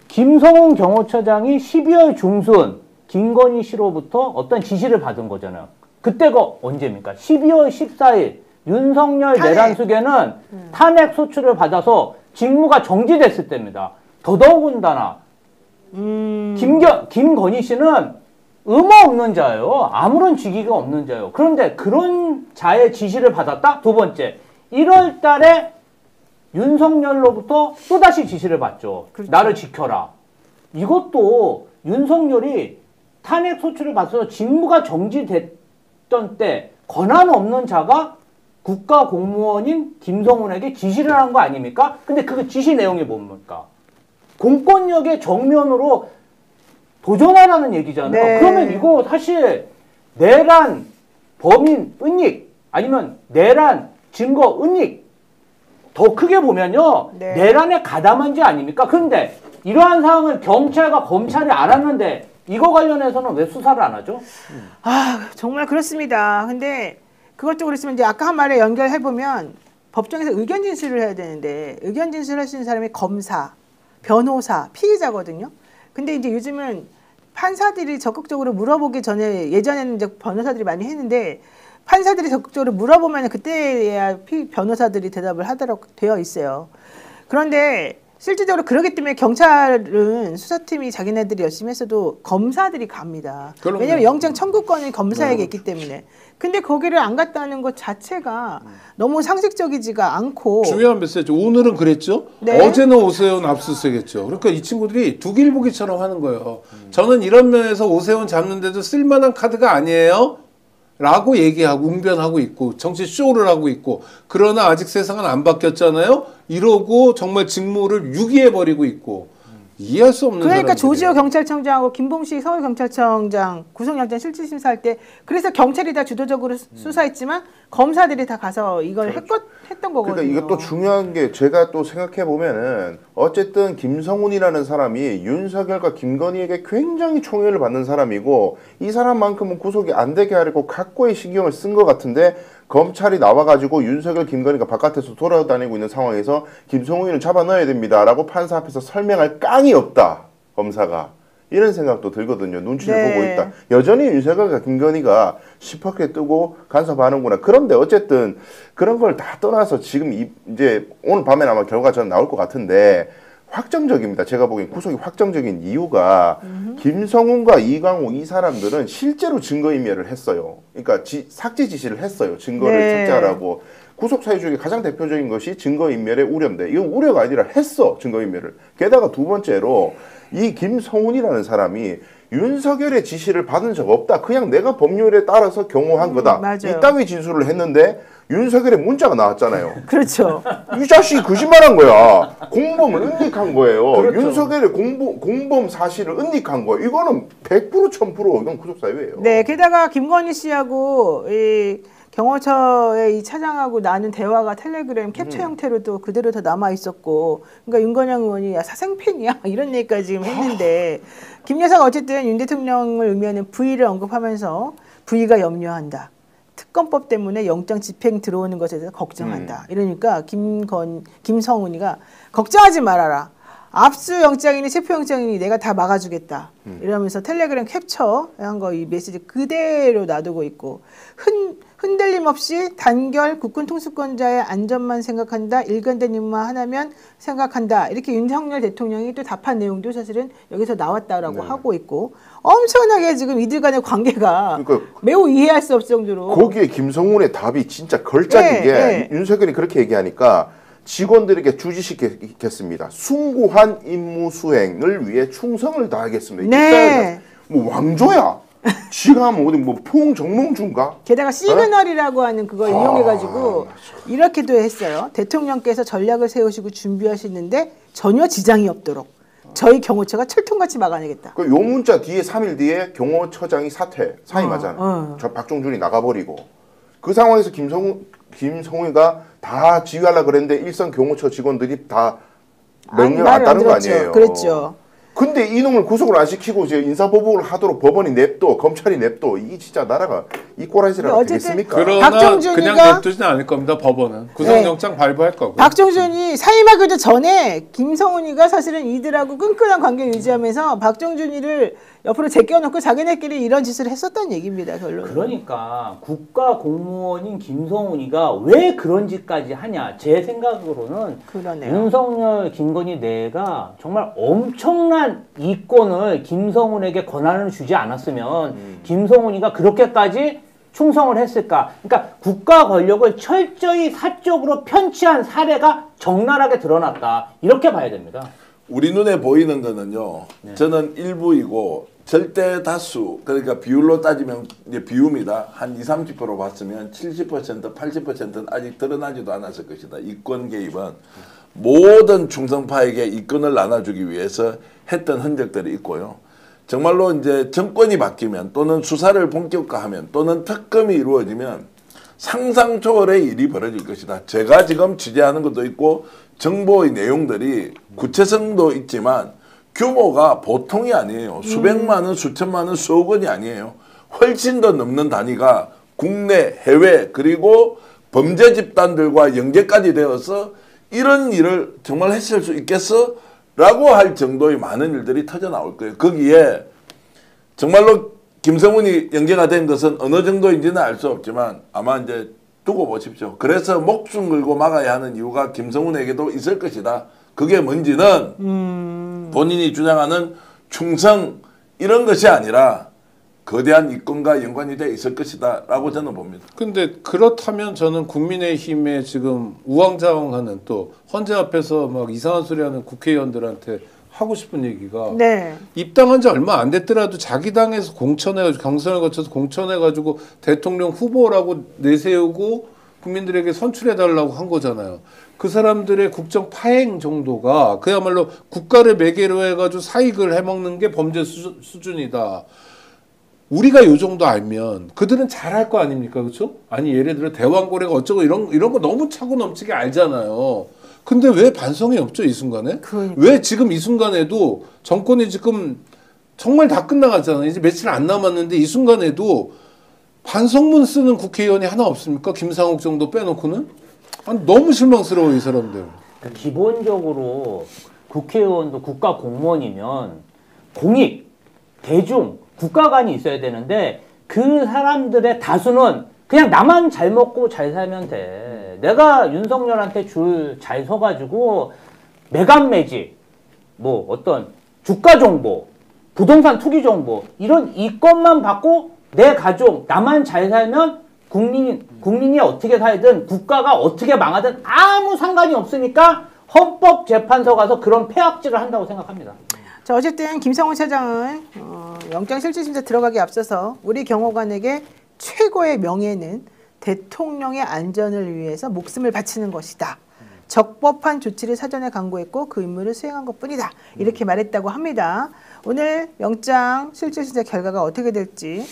김성훈 경호처장이 12월 중순 김건희 씨로부터 어떤 지시를 받은 거잖아요. 그때가 언제입니까? 12월 14일 윤석열 탄핵. 내란수계는 탄핵 소추를 받아서 직무가 정지됐을 때입니다. 더더군다나 김건희 씨는 의무 없는 자예요. 아무런 직위가 없는 자예요. 그런데 그런 자의 지시를 받았다? 두 번째, 1월 달에 윤석열로부터 또다시 지시를 받죠. 그렇죠. 나를 지켜라. 이것도 윤석열이 탄핵 소추를 받아서 직무가 정지됐던 때 권한 없는 자가 국가공무원인 김성훈에게 지시를 한 거 아닙니까? 근데 그 지시 내용이 뭡니까? 공권력의 정면으로 도전하라는 얘기잖아요. 네. 그러면 이거 사실 내란 범인 은닉 아니면 내란 증거 은닉 더 크게 보면요. 네. 내란에 가담한 죄 아닙니까? 그런데 이러한 사항을 경찰과 검찰이 알았는데 이거 관련해서는 왜 수사를 안 하죠? 아, 정말 그렇습니다. 근데 그것도 그렇지만 이제 아까 한 말에 연결해 보면 법정에서 의견 진술을 해야 되는데 의견 진술을 할 수 있는 사람이 검사, 변호사, 피의자거든요. 근데 이제 요즘은 판사들이 적극적으로 물어보기 전에 예전에는 이제 변호사들이 많이 했는데 판사들이 적극적으로 물어보면 그때야 변호사들이 대답을 하도록 되어 있어요. 그런데 실질적으로 그렇기 때문에 경찰은 수사팀이 자기네들이 열심히 했어도 검사들이 갑니다. 그럼요. 왜냐하면 영장 청구권이 검사에게 있기 때문에. 근데 거기를 안 갔다는 것 자체가 너무 상식적이지가 않고. 중요한 메시지. 오늘은 그랬죠. 네. 어제는 오세훈 압수수색했죠. 그러니까 이 친구들이 두길보기처럼 하는 거예요. 저는 이런 면에서 오세훈 잡는데도 쓸만한 카드가 아니에요. 라고 얘기하고 웅변하고 있고 정치 쇼를 하고 있고 그러나 아직 세상은 안 바뀌었잖아요. 이러고 정말 직무를 유기해버리고 있고 이해할 수 없는 그러니까 사람들이에요. 조지호 경찰청장하고 김봉식 서울경찰청장 구속영장 실질심사할 때 그래서 경찰이 다 주도적으로 수사했지만 검사들이 다 가서 이걸 했던 거거든요. 그러니까 이게 또 중요한 게 제가 또 생각해 보면은 어쨌든 김성훈이라는 사람이 윤석열과 김건희에게 굉장히 총애를 받는 사람이고 이 사람만큼은 구속이 안 되게 하려고 각고의 신경을 쓴 것 같은데 검찰이 나와가지고 윤석열, 김건희가 바깥에서 돌아다니고 있는 상황에서 김성훈이는 잡아 넣어야 됩니다라고 판사 앞에서 설명할 깡이 없다. 검사가. 이런 생각도 들거든요. 눈치를 네. 보고 있다. 여전히 윤석열과 김건희가 시퍼게 뜨고 간섭하는구나. 그런데 어쨌든 그런 걸 다 떠나서 지금 이제 오늘 밤에 아마 결과가 저는 나올 것 같은데 확정적입니다. 제가 보기엔 구속이 확정적인 이유가 김성훈과 이광호 이 사람들은 실제로 증거인멸을 했어요. 그러니까 삭제 지시를 했어요. 증거를 네. 삭제하라고. 구속 사유 중에 가장 대표적인 것이 증거인멸의 우려인데 이건 우려가 아니라 했어. 증거인멸을. 게다가 두 번째로 이 김성훈이라는 사람이 윤석열의 지시를 받은 적 없다. 그냥 내가 법률에 따라서 경호한 거다. 맞아요. 이따위 진술을 했는데 윤석열의 문자가 나왔잖아요. 그렇죠. 이 자식이 거짓말한 거야. 공범을 은닉한 거예요. 그렇죠. 윤석열의 공범 사실을 은닉한 거예요. 이거는 100% 1000% 이건 구속 사유예요. 네, 게다가 김건희 씨하고 이 경호처의 이 차장하고 나눈 대화가 텔레그램 캡처 형태로도 그대로 다 남아 있었고, 그러니까 윤건영 의원이 야, 사생팬이야 이런 얘기까지 지금 했는데 김 여사가 어쨌든 윤 대통령을 의미하는 부의를 언급하면서 부의가 염려한다. 특검법 때문에 영장 집행 들어오는 것에 대해서 걱정한다. 이러니까 김성훈이가 걱정하지 말아라. 압수영장이니 체포영장이니 내가 다 막아주겠다. 이러면서 텔레그램 캡처한 거 이 메시지 그대로 놔두고 있고 흔들림 없이 단결 국군 통수권자의 안전만 생각한다. 일관된 임무만 하나면 생각한다. 이렇게 윤석열 대통령이 또 답한 내용도 사실은 여기서 나왔다라고 하고 있고 엄청나게 지금 이들 간의 관계가 그러니까 매우 이해할 수 없을 정도로 거기에 김성훈의 답이 진짜 걸작인 네, 게 네. 윤석열이 그렇게 얘기하니까 직원들에게 주지시켰습니다. 숭고한 임무 수행을 위해 충성을 다하겠습니다. 네. 뭐 왕조야. 지가 뭐 어디 뭐 포옹 정몽주인가? 게다가 시그널이라고 하는 그걸 이용해가지고 이렇게도 했어요. 대통령께서 전략을 세우시고 준비하시는데 전혀 지장이 없도록 저희 경호처가 철통같이 막아내겠다. 그 요 문자 뒤에 3일 뒤에 경호처장이 사임하잖아. 저 박종준이 나가버리고 그 상황에서 김성훈이가 다 지휘하려고 그랬는데 일선 경호처 직원들이 다 명령 안 따른 거 아니에요. 그랬죠. 근데 이놈을 구속을 안 시키고 이제 인사보복을 하도록 법원이 냅둬, 검찰이 냅둬. 이게 진짜 나라가 이 꼬라지라가 되겠습니까? 그러나 박정준이가- 그냥 냅두지는 않을 겁니다. 법원은 구속영장 발부할 거고. 박정준이 사임하기도 전에 김성훈이가 사실은 이들하고 끈끈한 관계 유지하면서 박정준이를 옆으로 제껴놓고 자기네끼리 이런 짓을 했었다는 얘기입니다. 결론은. 그러니까 국가 공무원인 김성훈이가 왜 그런 짓까지 하냐. 제 생각으로는 그러네요. 윤석열, 김건희 내가 정말 엄청난 이권을 김성훈에게 권한을 주지 않았으면 김성훈이가 그렇게까지 충성을 했을까. 그러니까 국가 권력을 철저히 사적으로 편취한 사례가 적나라하게 드러났다. 이렇게 봐야 됩니다. 우리 눈에 보이는 거는요. 저는 일부이고 절대 다수 그러니까 비율로 따지면 이제 비움이다. 한 20-30% 봤으면 70%, 80%는 아직 드러나지도 않았을 것이다. 이권 개입은 모든 충성파에게 이권을 나눠주기 위해서 했던 흔적들이 있고요. 정말로 이제 정권이 바뀌면 또는 수사를 본격화하면 또는 특검이 이루어지면 상상 초월의 일이 벌어질 것이다. 제가 지금 취재하는 것도 있고 정보의 내용들이 구체성도 있지만 규모가 보통이 아니에요. 수백만 원, 수천만 원, 수억 원이 아니에요. 훨씬 더 넘는 단위가 국내, 해외 그리고 범죄 집단들과 연계까지 되어서 이런 일을 정말 했을 수 있겠어? 라고 할 정도의 많은 일들이 터져 나올 거예요. 거기에 정말로 김성훈이 연계가 된 것은 어느 정도인지는 알 수 없지만 아마 이제 두고 보십시오. 그래서 목숨 걸고 막아야 하는 이유가 김성훈에게도 있을 것이다. 그게 뭔지는 본인이 주장하는 충성 이런 것이 아니라 거대한 이권과 연관이 돼 있을 것이다 라고 저는 봅니다. 근데 그렇다면 저는 국민의힘에 지금 우왕좌왕하는 또 헌재 앞에서 막 이상한 소리 하는 국회의원들한테 하고 싶은 얘기가 네. 입당한 지 얼마 안 됐더라도 자기 당에서 공천해가지고 경선을 거쳐서 공천해가지고 대통령 후보라고 내세우고 국민들에게 선출해달라고 한 거잖아요. 그 사람들의 국정 파행 정도가 그야말로 국가를 매개로 해가지고 사익을 해먹는 게 범죄 수준이다. 우리가 요 정도 알면 그들은 잘할 거 아닙니까, 그렇죠? 아니 예를 들어 대왕고래가 어쩌고 이런 거 너무 차고 넘치게 알잖아요. 근데 왜 반성이 없죠 이 순간에? 그러니까. 왜 지금 이 순간에도 정권이 지금 정말 다 끝나갔잖아요. 이제 며칠 안 남았는데 이 순간에도 반성문 쓰는 국회의원이 하나 없습니까? 김상욱 정도 빼놓고는? 아니, 너무 실망스러워 이 사람들. 그러니까 기본적으로 국회의원도 국가 공무원이면 공익, 대중, 국가관이 있어야 되는데 그 사람들의 다수는 그냥 나만 잘 먹고 잘 살면 돼. 내가 윤석열한테 줄 잘 서가지고 매간매직, 뭐 어떤 주가 정보, 부동산 투기 정보 이런 이것만 받고 내 가족 나만 잘 살면 국민이 어떻게 살든 국가가 어떻게 망하든 아무 상관이 없으니까 헌법재판소 가서 그런 폐악질을 한다고 생각합니다. 자, 어쨌든 김성훈 차장은 영장실질심사 들어가기 앞서서 우리 경호관에게 최고의 명예는 대통령의 안전을 위해서 목숨을 바치는 것이다. 적법한 조치를 사전에 강구했고 그 임무를 수행한 것뿐이다. 이렇게 말했다고 합니다. 오늘 영장 실질심사 결과가 어떻게 될지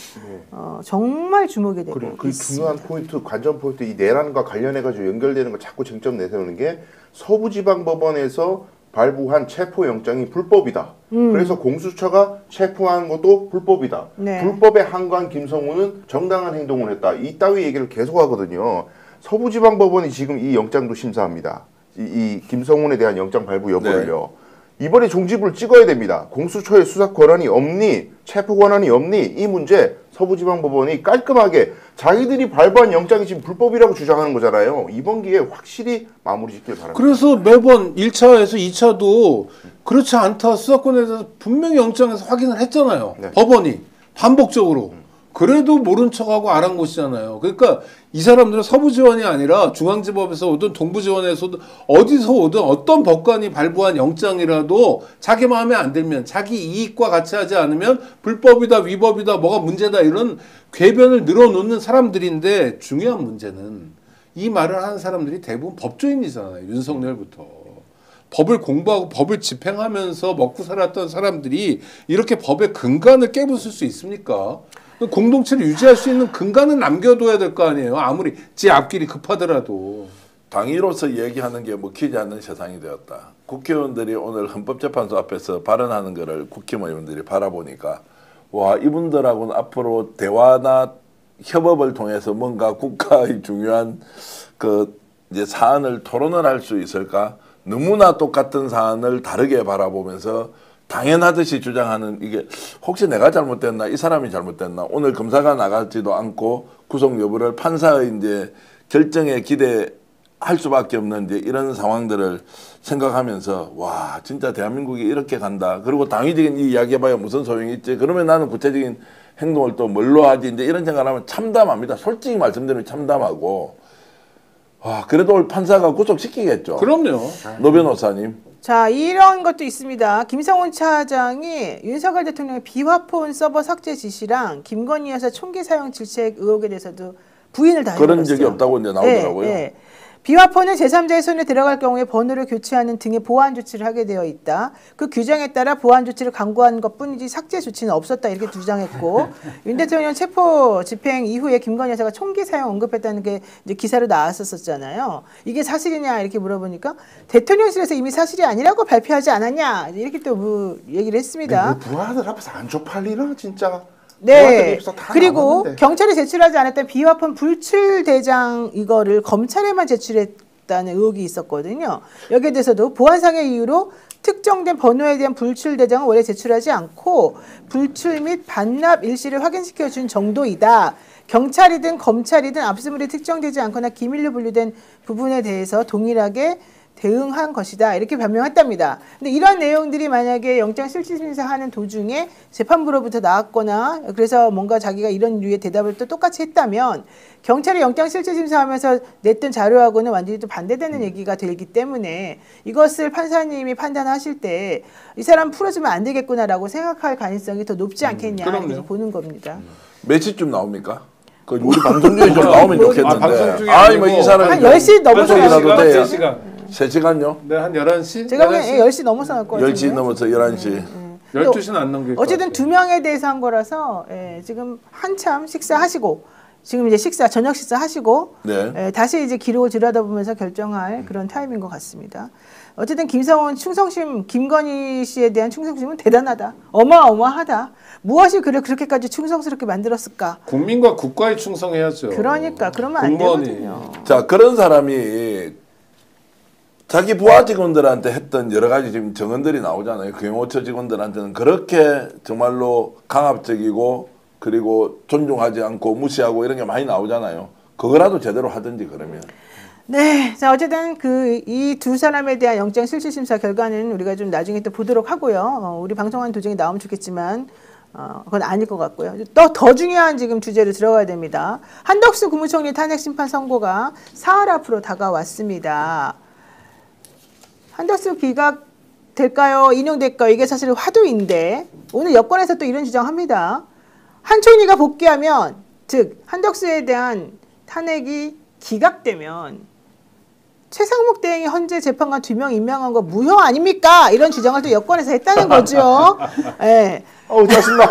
정말 주목이 되고 그래, 그 있습니다. 중요한 포인트, 관전 포인트, 이 내란과 관련해가지고 연결되는 거 자꾸 쟁점 내세우는 게 서부지방법원에서 발부한 체포영장이 불법이다. 그래서 공수처가 체포한 것도 불법이다. 네. 불법에 항거한 김성훈은 정당한 행동을 했다. 이따위 얘기를 계속하거든요. 서부지방법원이 지금 이 영장도 심사합니다. 이 김성훈에 대한 영장 발부 여부를요. 네. 이번에 종지부를 찍어야 됩니다. 공수처의 수사 권한이 없니? 체포 권한이 없니? 이 문제 서부지방법원이 깔끔하게 자기들이 발부한 영장이 지금 불법이라고 주장하는 거잖아요. 이번 기회에 확실히 마무리 짓길 바랍니다. 그래서 매번 1차에서 2차도 그렇지 않다 수사권에 대해서 분명히 영장에서 확인을 했잖아요. 네. 법원이 반복적으로. 그래도 모른 척하고 아랑곳이잖아요. 그러니까 이 사람들은 서부지원이 아니라 중앙지법에서 오든 동부지원에서 오든 어디서 오든 어떤 법관이 발부한 영장이라도 자기 마음에 안 들면 자기 이익과 같이 하지 않으면 불법이다 위법이다 뭐가 문제다 이런 궤변을 늘어놓는 사람들인데 중요한 문제는 이 말을 하는 사람들이 대부분 법조인이잖아요. 윤석열부터. 법을 공부하고 법을 집행하면서 먹고 살았던 사람들이 이렇게 법의 근간을 깨부술 수 있습니까? 공동체를 유지할 수 있는 근간은 남겨둬야 될 거 아니에요. 아무리 지 앞길이 급하더라도. 당위로서 얘기하는 게 먹히지 않는 세상이 되었다. 국회의원들이 오늘 헌법재판소 앞에서 발언하는 것을 국회의원들이 바라보니까 와 이분들하고는 앞으로 대화나 협업을 통해서 뭔가 국가의 중요한 그 이제 사안을 토론을 할 수 있을까? 너무나 똑같은 사안을 다르게 바라보면서 당연하듯이 주장하는 이게 혹시 내가 잘못됐나 이 사람이 잘못됐나 오늘 검사가 나가지도 않고 구속 여부를 판사의 이제 결정에 기대할 수밖에 없는 이제 이런 상황들을 생각하면서 와 진짜 대한민국이 이렇게 간다. 그리고 당위적인 이 이야기해봐야 무슨 소용이 있지. 그러면 나는 구체적인 행동을 또 뭘로 하지 이제 이런 생각을 하면 참담합니다. 솔직히 말씀드리면 참담하고 와 그래도 오늘 판사가 구속시키겠죠. 그럼요. 노 변호사님. 자, 이런 것도 있습니다. 김성훈 차장이 윤석열 대통령의 비화폰 서버 삭제 지시랑 김건희 여사 총기 사용 질책 의혹에 대해서도 부인을 다 해버렸어요. 그런 적이 없다고 이제 나오더라고요. 네, 네. 비화폰은 제3자의 손에 들어갈 경우에 번호를 교체하는 등의 보안 조치를 하게 되어 있다. 그 규정에 따라 보안 조치를 강구한 것뿐이지 삭제 조치는 없었다 이렇게 주장했고 윤 대통령 체포 집행 이후에 김건희 여사가 총기 사용 언급했다는 게 이제 기사로 나왔었잖아요. 이게 사실이냐 이렇게 물어보니까 대통령실에서 이미 사실이 아니라고 발표하지 않았냐 이렇게 또 얘기를 했습니다. 부하들 앞에서 안 쪽팔리나 진짜. 네. 그리고 경찰에 제출하지 않았던 비화폰 불출 대장 이거를 검찰에만 제출했다는 의혹이 있었거든요. 여기에 대해서도 보안상의 이유로 특정된 번호에 대한 불출 대장은 원래 제출하지 않고 불출 및 반납 일시를 확인시켜 준 정도이다. 경찰이든 검찰이든 압수물이 특정되지 않거나 기밀로 분류된 부분에 대해서 동일하게 대응한 것이다 이렇게 변명했답니다. 근데 이런 내용들이 만약에 영장실질심사하는 도중에 재판부로부터 나왔거나 그래서 뭔가 자기가 이런 류의 대답을 또 똑같이 했다면 경찰이 영장실질심사하면서 냈던 자료하고는 완전히 또 반대되는 얘기가 되기 때문에 이것을 판사님이 판단하실 때 이 사람 풀어주면 안 되겠구나라고 생각할 가능성이 더 높지 않겠냐 이렇게 보는 겁니다. 며칠쯤 나옵니까? 그 우리 방송 중에 좀 나오면 좋겠는데. 방송 중에 이 사람이 한 10시 넘어서 3시간. 3시간요? 네, 한 11시? 제가 보기엔 10시 넘어서 날 거거든요. 10시 넘어서 11시. 12시는 안 넘길 것 어쨌든 같아요. 2명에 대해서 한 거라서 지금 한참 식사하시고 지금 이제 저녁 식사하시고 네. 다시 이제 기록을 들여다보면서 결정할 그런 타임인 것 같습니다. 어쨌든 김성원 충성심, 김건희 씨에 대한 충성심은 대단하다. 어마어마하다. 무엇이 그렇게까지 충성스럽게 만들었을까? 국민과 국가에 충성해야죠. 그러니까 그러면 안 공무원이. 되거든요. 자, 그런 사람이 자기 부하 직원들한테 했던 여러 가지 지금 정언들이 나오잖아요. 경호처 직원들한테는 그렇게 정말로 강압적이고 그리고 존중하지 않고 무시하고 이런 게 많이 나오잖아요. 그거라도 제대로 하든지 그러면. 네, 자 어쨌든 이 두 사람에 대한 영장 실질심사 결과는 우리가 좀 나중에 또 보도록 하고요. 우리 방송하는 도중에 나오면 좋겠지만 그건 아닐 것 같고요. 또 더 중요한 지금 주제로 들어가야 됩니다. 한덕수 국무총리 탄핵 심판 선고가 사흘 앞으로 다가왔습니다. 한덕수 기각될까요? 인용될까요? 이게 사실 화두인데 오늘 여권에서 또 이런 주장합니다. 한 총리가 복귀하면 즉 한덕수에 대한 탄핵이 기각되면 최상목 대행이 헌재 재판관 2명 임명한 거 무효 아닙니까? 이런 주장을 또 여권에서 했다는 거죠. 네. 짜증나.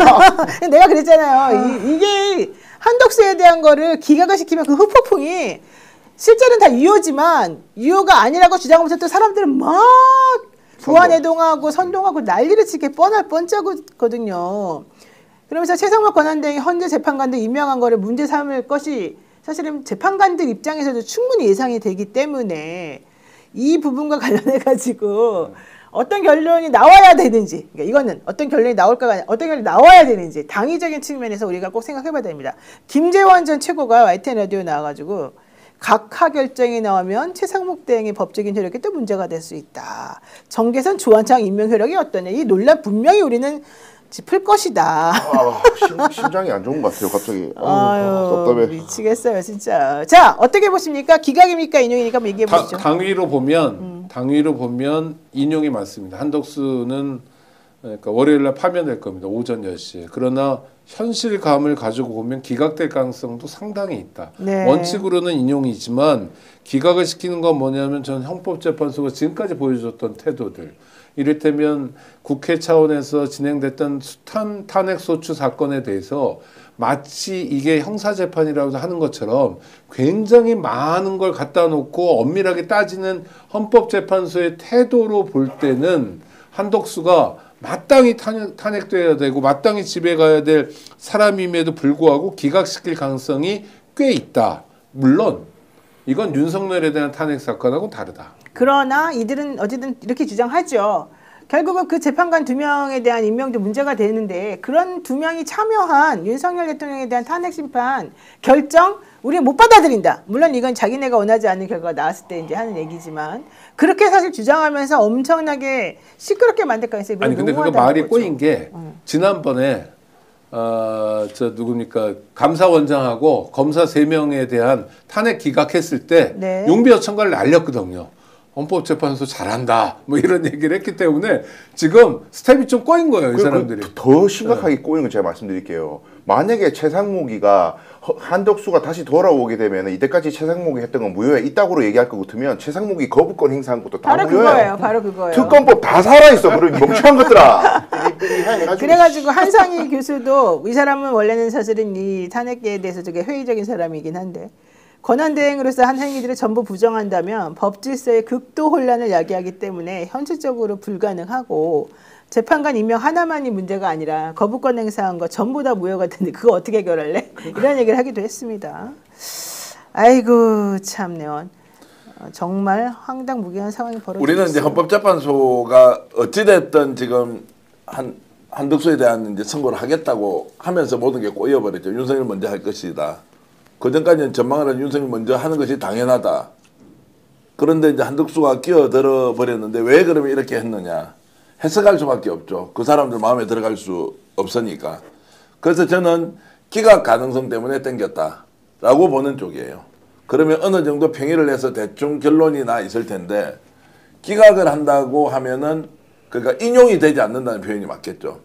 내가 그랬잖아요. 이게 한덕수에 대한 거를 기각을 시키면 그 후폭풍이 실제는 다 유효지만 유효가 아니라고 주장하면서 또 사람들은 막 부안해동하고 선동하고 난리를 치게 뻔짜거든요. 그러면서 최상목 권한대행이 헌재 재판관들 임명한 거를 문제 삼을 것이 사실은 재판관들 입장에서도 충분히 예상이 되기 때문에 이 부분과 관련해 가지고 어떤 결론이 나와야 되는지, 그러니까 이거는 어떤 결론이 나올까가 아니라 어떤 결론이 나와야 되는지 당위적인 측면에서 우리가 꼭 생각해봐야 됩니다. 김재원 전 최고가 YTN 라디오에 나와가지고 각하 결정이 나오면 최상목 대행의 법적인 효력이 또 문제가 될 수 있다. 정계선 조한창 임명 효력이 어떠냐. 이 논란 분명히 우리는 짚을 것이다. 심장이 안 좋은 것 같아요, 갑자기. 아유, 답답해. 미치겠어요, 진짜. 자, 어떻게 보십니까? 기각입니까? 인용입니까? 한번 얘기해 보시죠. 당위로 보면 인용이 맞습니다. 한덕수는 그러니까 월요일날 파면될 겁니다. 오전 10시에. 그러나 현실감을 가지고 보면 기각될 가능성도 상당히 있다. 네. 원칙으로는 인용이지만 기각을 시키는 건 뭐냐면 전 헌법재판소가 지금까지 보여줬던 태도들. 이를테면 국회 차원에서 진행됐던 숱한 탄핵소추 사건에 대해서 마치 이게 형사재판이라고 하는 것처럼 굉장히 많은 걸 갖다 놓고 엄밀하게 따지는 헌법재판소의 태도로 볼 때는 한덕수가 마땅히 탄핵돼야 되고 마땅히 집에 가야 될 사람임에도 불구하고 기각시킬 가능성이 꽤 있다. 물론 이건 윤석열에 대한 탄핵 사건하고는 다르다. 그러나 이들은 어쨌든 이렇게 주장하죠. 결국은 그 재판관 2명에 대한 임명도 문제가 되는데 그런 2명이 참여한 윤석열 대통령에 대한 탄핵 심판 결정 우리는 못 받아들인다. 물론 이건 자기네가 원하지 않는 결과가 나왔을 때 이제 하는 얘기지만 그렇게 사실 주장하면서 엄청나게 시끄럽게 만들 가능성이 아니 근데 그거 말이 꼬인 게 지난번에 누굽니까 감사원장하고 검사 3명에 대한 탄핵 기각했을 때 네. 용비어 청가를 날렸거든요. 헌법재판소 잘한다 뭐 이런 얘기를 했기 때문에 지금 스텝이 좀 꼬인 거예요. 이 사람들이. 더 심각하게 꼬인 건 제가 말씀드릴게요. 만약에 최상목이가 한덕수가 다시 돌아오게 되면 이때까지 최상목이 했던 건 무효야. 이따구로 얘기할 것 같으면 최상목이 거부권 행사한 것도 다 바로 무효예요. 그거예요. 바로 그거예요. 특검법 다 살아있어. 그런 멍청한 것들아. 그래가지고 한상희 교수도 이 사람은 원래는 사실은 이 탄핵에 대해서 되게 회의적인 사람이긴 한데 권한대행으로서 한 행위들을 전부 부정한다면 법질서의 극도 혼란을 야기하기 때문에 현실적으로 불가능하고 재판관 임명 하나만이 문제가 아니라 거부권 행사한 거 전부 다 무효가 되는데 그거 어떻게 해결할래? 이런 얘기를 하기도 했습니다. 아이고 참네요. 정말 황당무계한 상황이 벌어지고 우리는 이제 있어요. 헌법재판소가 어찌됐든 지금 한덕수에 대한 이제 선고를 하겠다고 하면서 모든 게 꼬여버렸죠. 윤석열 먼저 할 것이다. 그 전까지는 전망을 한 윤석열 먼저 하는 것이 당연하다. 그런데 이제 한덕수가 끼어들어 버렸는데 왜 그러면 이렇게 했느냐. 해석할 수밖에 없죠. 그 사람들 마음에 들어갈 수 없으니까. 그래서 저는 기각 가능성 때문에 땡겼다라고 보는 쪽이에요. 그러면 어느 정도 평의를 해서 대충 결론이 나 있을 텐데 기각을 한다고 하면은 그러니까 인용이 되지 않는다는 표현이 맞겠죠.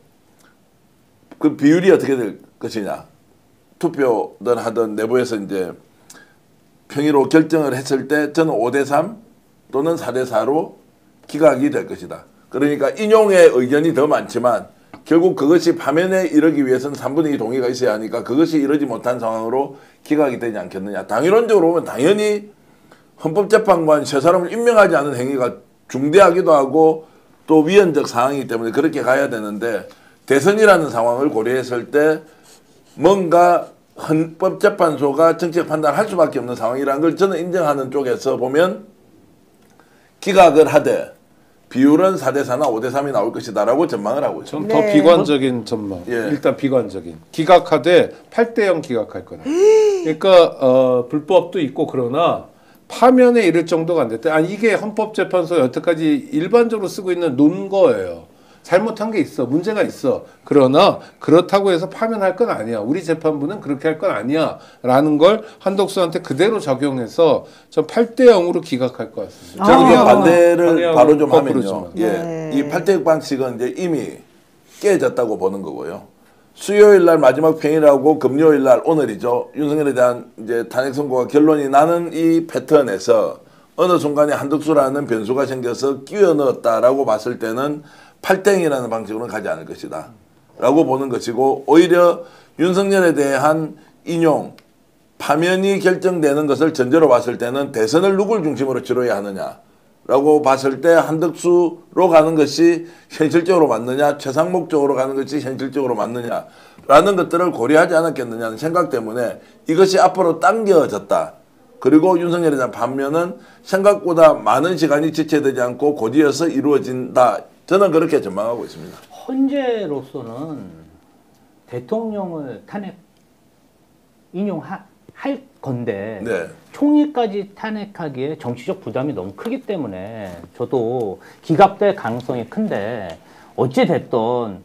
그 비율이 어떻게 될 것이냐. 투표든 하든 내부에서 이제 평의로 결정을 했을 때 저는 5대3 또는 4대4로 기각이 될 것이다. 그러니까 인용의 의견이 더 많지만 결국 그것이 파면에 이르기 위해서는 3분의 2 동의가 있어야 하니까 그것이 이르지 못한 상황으로 기각이 되지 않겠느냐. 당론적으로 보면 당연히 헌법재판관 세 사람을 임명하지 않은 행위가 중대하기도 하고 또 위헌적 사항이기 때문에 그렇게 가야 되는데 대선이라는 상황을 고려했을 때 뭔가 헌법재판소가 정치적 판단을 할 수밖에 없는 상황이라는 걸 저는 인정하는 쪽에서 보면 기각을 하되 비율은 4대4나 5대3이 나올 것이다 라고 전망을 하고 있습니다. 좀 더 네. 비관적인 전망. 예. 일단 비관적인. 기각하되 8대0 기각할 거다. 그러니까 불법도 있고 그러나 파면에 이를 정도가 안 됐다. 아니 이게 헌법재판소 여태까지 일반적으로 쓰고 있는 논거예요. 잘못한 게 있어. 문제가 있어. 그러나 그렇다고 해서 파면할 건 아니야. 우리 재판부는 그렇게 할 건 아니야. 라는 걸 한덕수한테 그대로 적용해서 전 8대0으로 기각할 것 같습니다. 저는 그 아. 반대를 방향은 바로 좀 거꾸로지만. 하면요. 예. 네. 이 8대6 방식은 이제 이미 깨졌다고 보는 거고요. 수요일 날 마지막 평일하고 금요일 날 오늘이죠. 윤석열에 대한 이제 탄핵 선고가 결론이 나는 이 패턴에서 어느 순간에 한덕수라는 변수가 생겨서 끼워 넣었다라고 봤을 때는 8대0이라는 방식으로는 가지 않을 것이다. 라고 보는 것이고 오히려 윤석열에 대한 인용, 파면이 결정되는 것을 전제로 봤을 때는 대선을 누굴 중심으로 치러야 하느냐라고 봤을 때 한덕수로 가는 것이 현실적으로 맞느냐, 최상목 쪽으로 가는 것이 현실적으로 맞느냐라는 것들을 고려하지 않았겠느냐는 생각 때문에 이것이 앞으로 당겨졌다. 그리고 윤석열에 대한 반면은 생각보다 많은 시간이 지체되지 않고 곧이어서 이루어진다. 저는 그렇게 전망하고 있습니다. 헌재로서는 대통령을 탄핵 인용할 건데 네. 총리까지 탄핵하기에 정치적 부담이 너무 크기 때문에 저도 기각될 가능성이 큰데 어찌 됐든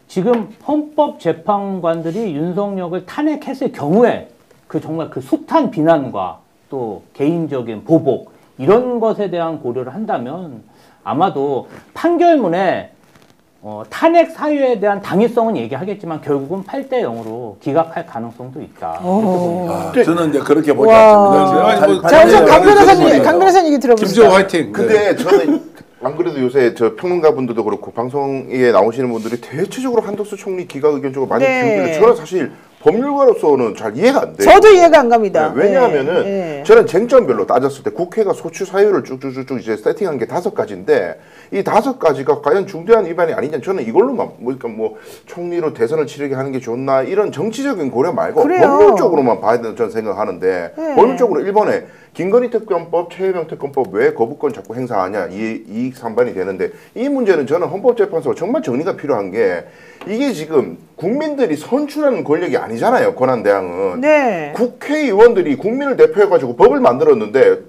지금 헌법재판관들이 윤석열을 탄핵했을 경우에 그 정말 그 숱한 비난과 또 개인적인 보복 이런 것에 대한 고려를 한다면 아마도 판결문에 탄핵 사유에 대한 당위성은 얘기하겠지만 결국은 8대0으로 기각할 가능성도 있다. 저는 이제 그렇게 보지 와. 않습니다. 아니, 뭐 자 우선 강 변호사님, 그렇습니다. 강 변호사님 얘기 들어보시죠. 김지호 화이팅. 근데 저는 안 그래도 요새 저 평론가 분들도 그렇고 방송에 나오시는 분들이 대체적으로 한덕수 총리 기각 의견 쪽으로 많이 네. 기울기는데 저는 사실 법률가로서는 잘 이해가 안 돼요. 저도 이해가 안 갑니다. 네, 왜냐하면은 네. 저는 쟁점별로 따졌을 때 국회가 소추 사유를 쭉쭉쭉 이제 세팅한 게 5가지인데 이 5가지가 과연 중대한 위반이 아니냐 저는 이걸로만 그러니까 뭐 총리로 대선을 치르게 하는 게 좋나 이런 정치적인 고려 말고 그래요. 법률적으로만 봐야 된다는 저는 생각하는데 네. 법률적으로 1번에 김건희 특검법, 최혜병 특검법 왜 거부권 자꾸 행사하냐 이익 산반이 되는데 이 문제는 저는 헌법재판소가 정말 정리가 필요한 게 이게 지금 국민들이 선출하는 권력이 아니잖아요. 권한대항은. 네. 국회의원들이 국민을 대표해가지고 법을 만들었는데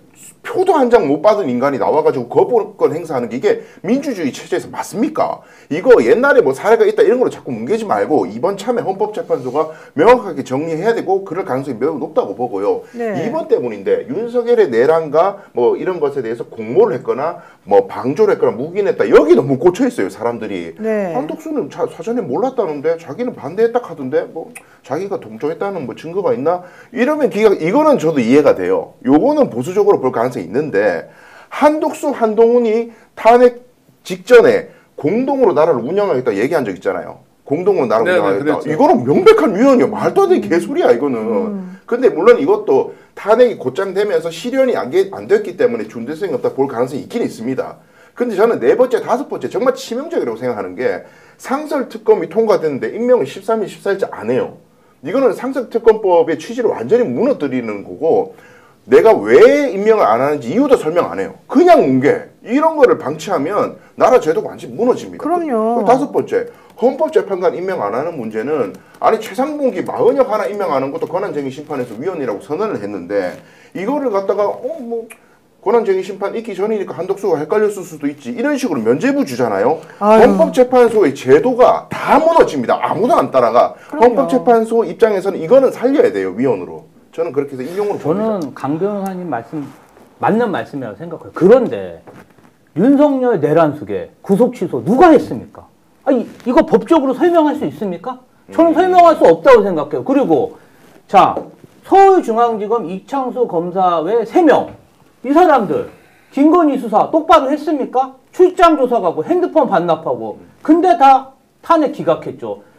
표도 한 장 못 받은 인간이 나와가지고 거부권 행사하는 게 이게 민주주의 체제에서 맞습니까? 이거 옛날에 뭐 사례가 있다 이런 걸로 자꾸 뭉개지 말고 이번 참에 헌법재판소가 명확하게 정리해야 되고 그럴 가능성이 매우 높다고 보고요. 네. 이번 때문인데 윤석열의 내란과 뭐 이런 것에 대해서 공모를 했거나 뭐 방조를 했거나 묵인했다 여기 너무 꽂혀 있어요 사람들이. 네. 한덕수는 사전에 몰랐다는데 자기는 반대했다 하던데 뭐 자기가 동조했다는 뭐 증거가 있나? 이러면 이거는 저도 이해가 돼요. 요거는 보수적으로 볼 가능성이 있는데 한덕수 한동훈이 탄핵 직전에 공동으로 나라를 운영하겠다 얘기한 적 있잖아요. 공동으로 나라를 네네, 운영하겠다. 그랬죠. 이거는 명백한 위헌이야. 말도 안 되는 개소리야 이거는. 근데 물론 이것도 탄핵이 곧장 되면서 실현이 안 됐기 때문에 중대성이 없다 볼 가능성이 있긴 있습니다. 근데 저는 네 번째, 다섯 번째 정말 치명적이라고 생각하는 게 상설특검이 통과됐는데 임명을 13일, 14일째 안 해요. 이거는 상설특검법의 취지를 완전히 무너뜨리는 거고 내가 왜 임명을 안 하는지 이유도 설명 안 해요. 그냥 뭉개. 이런 거를 방치하면 나라 제도가 완전히 무너집니다. 그럼요. 다섯 번째, 헌법재판관 임명 안 하는 문제는 아니 최상봉기 마은혁 하나 임명하는 것도 권한쟁의 심판에서 위헌이라고 선언을 했는데 이거를 갖다가 뭐 권한쟁의 심판 있기 전이니까 한덕수가 헷갈렸을 수도 있지 이런 식으로 면죄부 주잖아요. 아유. 헌법재판소의 제도가 다 무너집니다. 아무도 안 따라가. 그럼요. 헌법재판소 입장에서는 이거는 살려야 돼요. 위헌으로. 저는 그렇게 해서 인용으로 봅니다. 저는 강 변호사님 말씀 맞는 말씀이라고 생각해요. 그런데 윤석열 내란 수계 구속 취소 누가 했습니까? 아니 이거 법적으로 설명할 수 있습니까? 저는 설명할 수 없다고 생각해요. 그리고 자 서울중앙지검 이창수 검사 외 3명 이 사람들 김건희 수사 똑바로 했습니까? 출장 조사 가고 핸드폰 반납하고 근데 다 탄핵 기각했죠.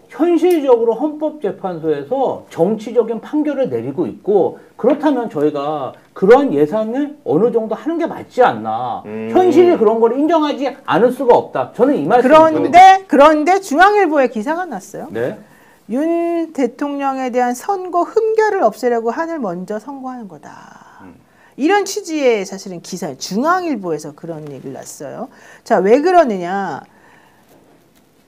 현실적으로 헌법재판소에서 정치적인 판결을 내리고 있고 그렇다면 저희가 그런 예상을 어느 정도 하는 게 맞지 않나. 현실이 그런 걸 인정하지 않을 수가 없다. 저는 이 말씀입니다. 그런데 중앙일보에 기사가 났어요. 네. 윤 대통령에 대한 선거 흠결을 없애려고 한을 먼저 선고하는 거다. 이런 취지의 사실은 기사 중앙일보에서 그런 얘기를 났어요. 자, 왜 그러느냐.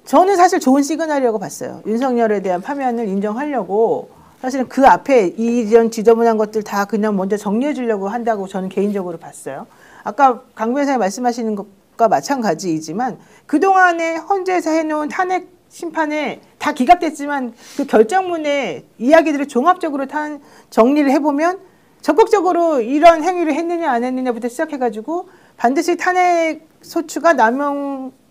저는 사실 좋은 시그널이라고 봤어요. 윤석열에 대한 파면을 인정하려고 사실은 그 앞에 이런 지저분한 것들 다 그냥 먼저 정리해 주려고 한다고 저는 개인적으로 봤어요. 아까 강 변호사님 말씀하시는 것과 마찬가지이지만 그동안에 헌재에서 해놓은 탄핵 심판에 다 기각됐지만 그 결정문의 이야기들을 종합적으로 정리를 해보면 적극적으로 이런 행위를 했느냐 안 했느냐부터 시작해가지고 반드시 탄핵 소추가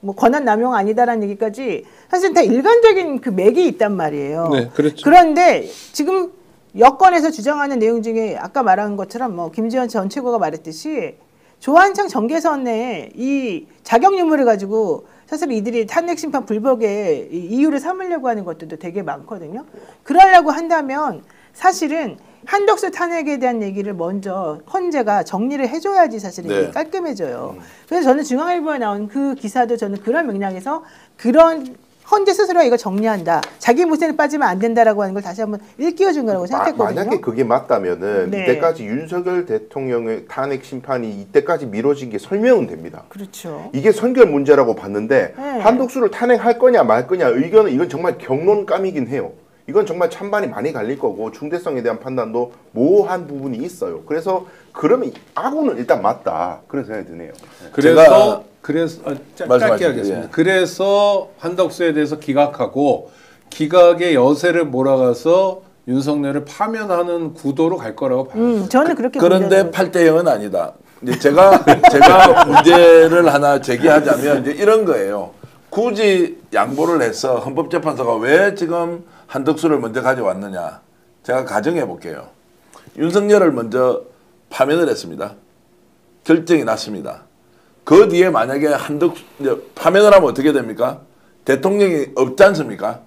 뭐 권한 남용 아니다라는 얘기까지 사실 다 일관적인 그 맥이 있단 말이에요. 네, 그렇죠. 그런데 지금 여권에서 주장하는 내용 중에 아까 말한 것처럼 뭐 김지원 전 최고가 말했듯이 조한창 정계선의 이 자격 유무를 가지고 사실 이들이 탄핵 심판 불복의 이유를 삼으려고 하는 것들도 되게 많거든요. 그러려고 한다면 사실은 한덕수 탄핵에 대한 얘기를 먼저 헌재가 정리를 해줘야지 사실은 네. 깔끔해져요. 그래서 저는 중앙일보에 나온 그 기사도 저는 그런 맥락에서 그런 헌재 스스로가 이거 정리한다. 자기 무쇠는 빠지면 안 된다라고 하는 걸 다시 한번 일깨워준 거라고 생각했거든요. 만약에 그게 맞다면은 네. 이때까지 윤석열 대통령의 탄핵 심판이 이때까지 미뤄진 게 설명은 됩니다. 그렇죠. 이게 선결 문제라고 봤는데 네. 한덕수를 탄핵할 거냐 말 거냐 의견은 이건 정말 경론감이긴 해요. 이건 정말 찬반이 많이 갈릴 거고 중대성에 대한 판단도 모호한 부분이 있어요. 그래서 그러면 악우는 일단 맞다. 그런 생각이 드네요. 그래서 짧게 말씀하시죠. 하겠습니다. 예. 그래서 한덕수에 대해서 기각하고 기각의 여세를 몰아가서 윤석열을 파면하는 구도로 갈 거라고 봐요. 저는 그렇게 그런데 본다고. 8대 0은 아니다. 이제 제가 문제를 하나 제기하자면 이제 이런 거예요. 굳이 양보를 해서 헌법재판소가 왜 지금 한덕수를 먼저 가져왔느냐. 제가 가정해 볼게요. 윤석열을 먼저 파면을 했습니다. 결정이 났습니다. 그 뒤에 만약에 파면을 하면 어떻게 됩니까? 대통령이 없지 않습니까?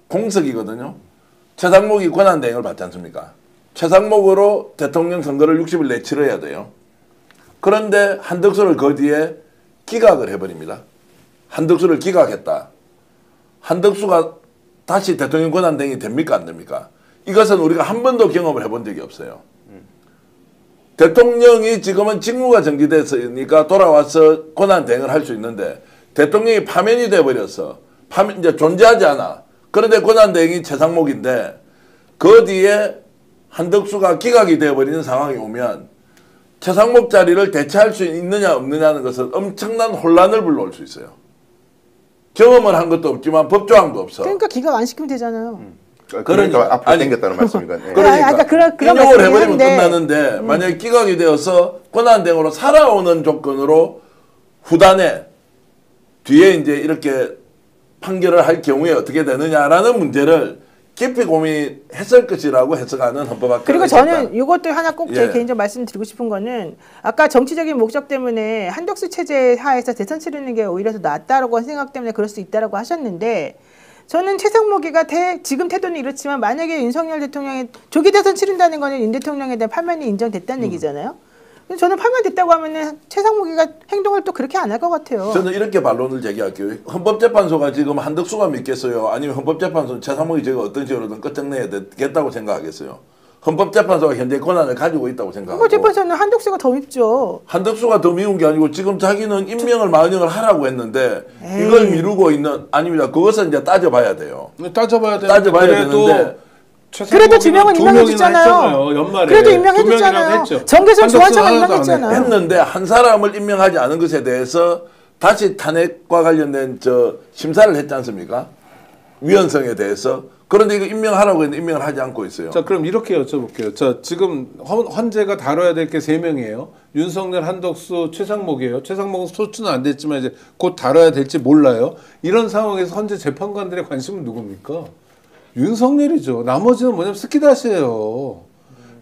공석이거든요. 최상목이 권한대행을 받지 않습니까? 최상목으로 대통령 선거를 60일 내에 치러야 돼요. 그런데 한덕수를 그 뒤에 기각을 해버립니다. 한덕수를 기각했다. 한덕수가 다시 대통령 권한대행이 됩니까? 안 됩니까? 이것은 우리가 한 번도 경험을 해본 적이 없어요. 대통령이 지금은 직무가 정지됐으니까 돌아와서 권한대행을 할 수 있는데 대통령이 파면이 돼버려서 이제 존재하지 않아. 그런데 권한대행이 최상목인데 그 뒤에 한덕수가 기각이 되어버리는 상황이 오면 최상목 자리를 대체할 수 있느냐 없느냐는 것은 엄청난 혼란을 불러올 수 있어요. 경험을 한 것도 없지만 법조항도 없어. 그러니까 기각 안 시키면 되잖아요. 그러니까 앞으로 당겼다는 말씀인가? 네. 그러니까 그런 인용을 해버리면 말씀인데. 끝나는데 만약에 기각이 되어서 권한대행으로 살아오는 조건으로 후단에 뒤에 이제 이렇게 판결을 할 경우에 어떻게 되느냐라는 문제를 깊이 고민했을 것이라고 해석하는 헌법학자. 그리고 저는 이것도 하나 꼭 제 예. 개인적으로 말씀드리고 싶은 거는 아까 정치적인 목적 때문에 한덕수 체제 하에서 대선 치르는 게 오히려 더 낫다라고 생각 때문에 그럴 수 있다라고 하셨는데 저는 최상목이가 지금 태도는 이렇지만 만약에 윤석열 대통령이 조기 대선 치른다는 거는 윤 대통령에 대한 파면이 인정됐다는 얘기잖아요. 근데 저는 파면됐다고 하면은 최상목이가 행동을 또 그렇게 안 할 것 같아요. 저는 이렇게 반론을 제기할게요. 헌법재판소가 지금 한덕수가 믿겠어요? 아니면 헌법재판소는 최상목이 제가 어떤 식으로든 끝장내야 되겠다고 생각하겠어요? 헌법재판소가 현재 권한을 가지고 있다고 생각하고. 헌법재판소는 한덕수가 더 밉죠. 한덕수가 더 미운 게 아니고 지금 자기는 임명을 망명을 하라고 했는데 에이. 이걸 미루고 있는 아닙니다. 그것은 이제 따져봐야 돼요. 따져봐야 되는데 따져봐야 그래도 되는데 그래도 두 명은 임명해줬잖아요. 연말에 그래도 임명해줬잖아요. 정계선 조한차가 임명했잖아요. 했는데 한 사람을 임명하지 않은 것에 대해서 다시 탄핵과 관련된 심사를 했지 않습니까? 위헌성에 대해서. 그런데 이거 임명하라고 했는데 임명을 하지 않고 있어요. 자, 그럼 이렇게 여쭤볼게요. 자, 지금 헌재가 다뤄야 될 게 3명이에요. 윤석열, 한덕수, 최상목이에요. 최상목은 소추는 안 됐지만 이제 곧 다뤄야 될지 몰라요. 이런 상황에서 헌재 재판관들의 관심은 누굽니까? 윤석열이죠. 나머지는 뭐냐면 스키다시예요.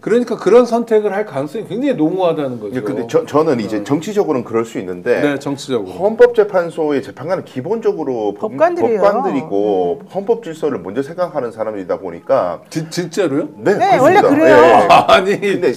그러니까 그런 선택을 할 가능성이 굉장히 농후하다는 거죠. 근데 저는 이제 정치적으로는 그럴 수 있는데 네, 정치적으로. 헌법재판소의 재판관은 기본적으로 법관들이에요. 법관들이고 헌법 질서를 먼저 생각하는 사람이다 보니까 진짜로요? 네, 네, 그렇습니다. 원래 그래요. 예. 아니, 근데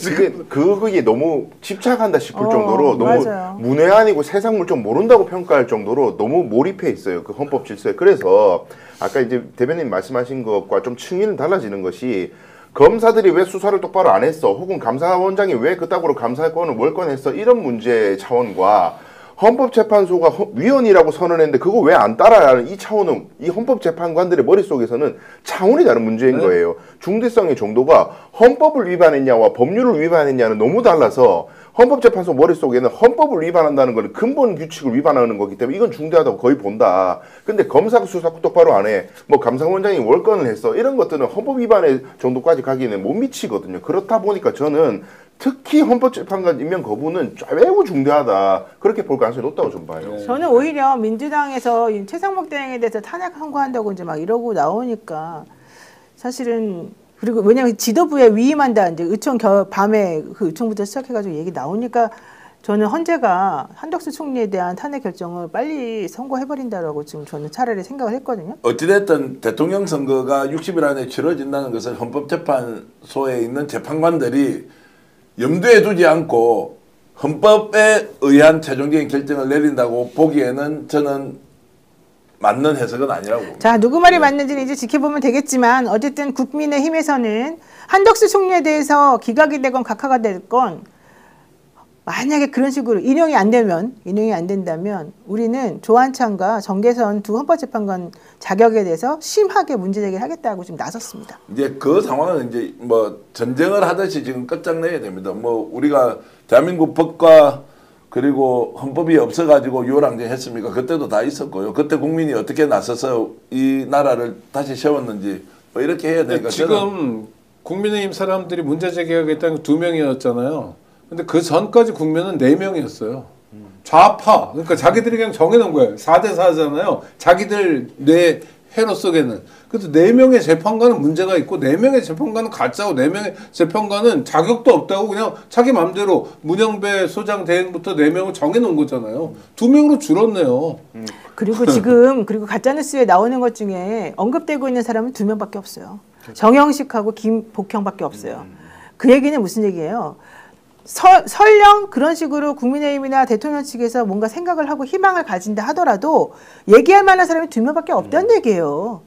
그게 너무 집착한다 싶을 정도로 너무 맞아요. 문외한이고 세상 물정 모른다고 평가할 정도로 너무 몰입해 있어요. 그 헌법 질서에. 그래서 아까 이제 대변인 말씀하신 것과 좀 층위는 달라지는 것이 검사들이 왜 수사를 똑바로 안 했어? 혹은 감사원장이 왜 그따구로 감사권을 월권했어? 이런 문제 차원과 헌법재판소가 위헌이라고 선언했는데 그거 왜 안 따라야 하는 이 차원은 이 헌법재판관들의 머릿속에서는 차원이 다른 문제인 거예요. 중대성의 정도가 헌법을 위반했냐와 법률을 위반했냐는 너무 달라서 헌법재판소 머릿속에는 헌법을 위반한다는 건 근본 규칙을 위반하는 거기 때문에 이건 중대하다고 거의 본다. 근데 검사가 수사 똑바로 안 해. 뭐 감사원장이 월권을 했어. 이런 것들은 헌법 위반의 정도까지 가기에는 못 미치거든요. 그렇다 보니까 저는 특히 헌법재판관 임명 거부는 매우 중대하다. 그렇게 볼 가능성이 높다고 좀 봐요. 저는 오히려 민주당에서 이 최상목 대행에 대해서 탄핵 선고한다고 이제 막 이러고 나오니까 사실은 그리고 왜냐하면 지도부에 위임한다 이제 밤에 그 의총부터 시작해가지고 얘기 나오니까 저는 헌재가 한덕수 총리에 대한 탄핵 결정을 빨리 선고해버린다라고 지금 저는 차라리 생각을 했거든요. 어찌됐든 대통령 선거가 60일 안에 치러진다는 것을 헌법재판소에 있는 재판관들이 염두에 두지 않고 헌법에 의한 최종적인 결정을 내린다고 보기에는 저는 맞는 해석은 아니라고 봅니다. 자, 누구 말이 맞는지는 이제 지켜보면 되겠지만 어쨌든 국민의힘에서는 한덕수 총리에 대해서 기각이 되건 각하가 되건 만약에 그런 식으로 인용이 안 된다면 우리는 조한창과 정계선 두 헌법재판관 자격에 대해서 심하게 문제제기를 하겠다고 지금 나섰습니다. 이제 그 상황은 이제 뭐 전쟁을 하듯이 지금 끝장내야 됩니다. 뭐 우리가 대한민국 법과 그리고 헌법이 없어가지고 유월항쟁했습니까? 그때도 다 있었고요. 그때 국민이 어떻게 나서서 이 나라를 다시 세웠는지 뭐 이렇게 해야 되니까 지금 국민의힘 사람들이 문제 제기하겠다는 게 2명이었잖아요. 근데 그 전까지 국면은 4명이었어요. 좌파. 그러니까 자기들이 그냥 정해놓은 거예요. 4대 4잖아요. 자기들 뇌 회로 속에는. 그래서 4명의 재판관은 문제가 있고 4명의 재판관은 가짜고 4명의 재판관은 자격도 없다고 그냥 자기 마음대로 문영배 소장 대행부터 4명을 정해놓은 거잖아요. 2명으로 줄었네요. 그리고 지금 그리고 가짜뉴스에 나오는 것 중에 언급되고 있는 사람은 2명밖에 없어요. 정영식하고 김복형밖에 없어요. 그 얘기는 무슨 얘기예요? 설령 그런 식으로 국민의힘이나 대통령 측에서 뭔가 생각을 하고 희망을 가진다 하더라도 얘기할 만한 사람이 2명밖에 없다는 얘기예요.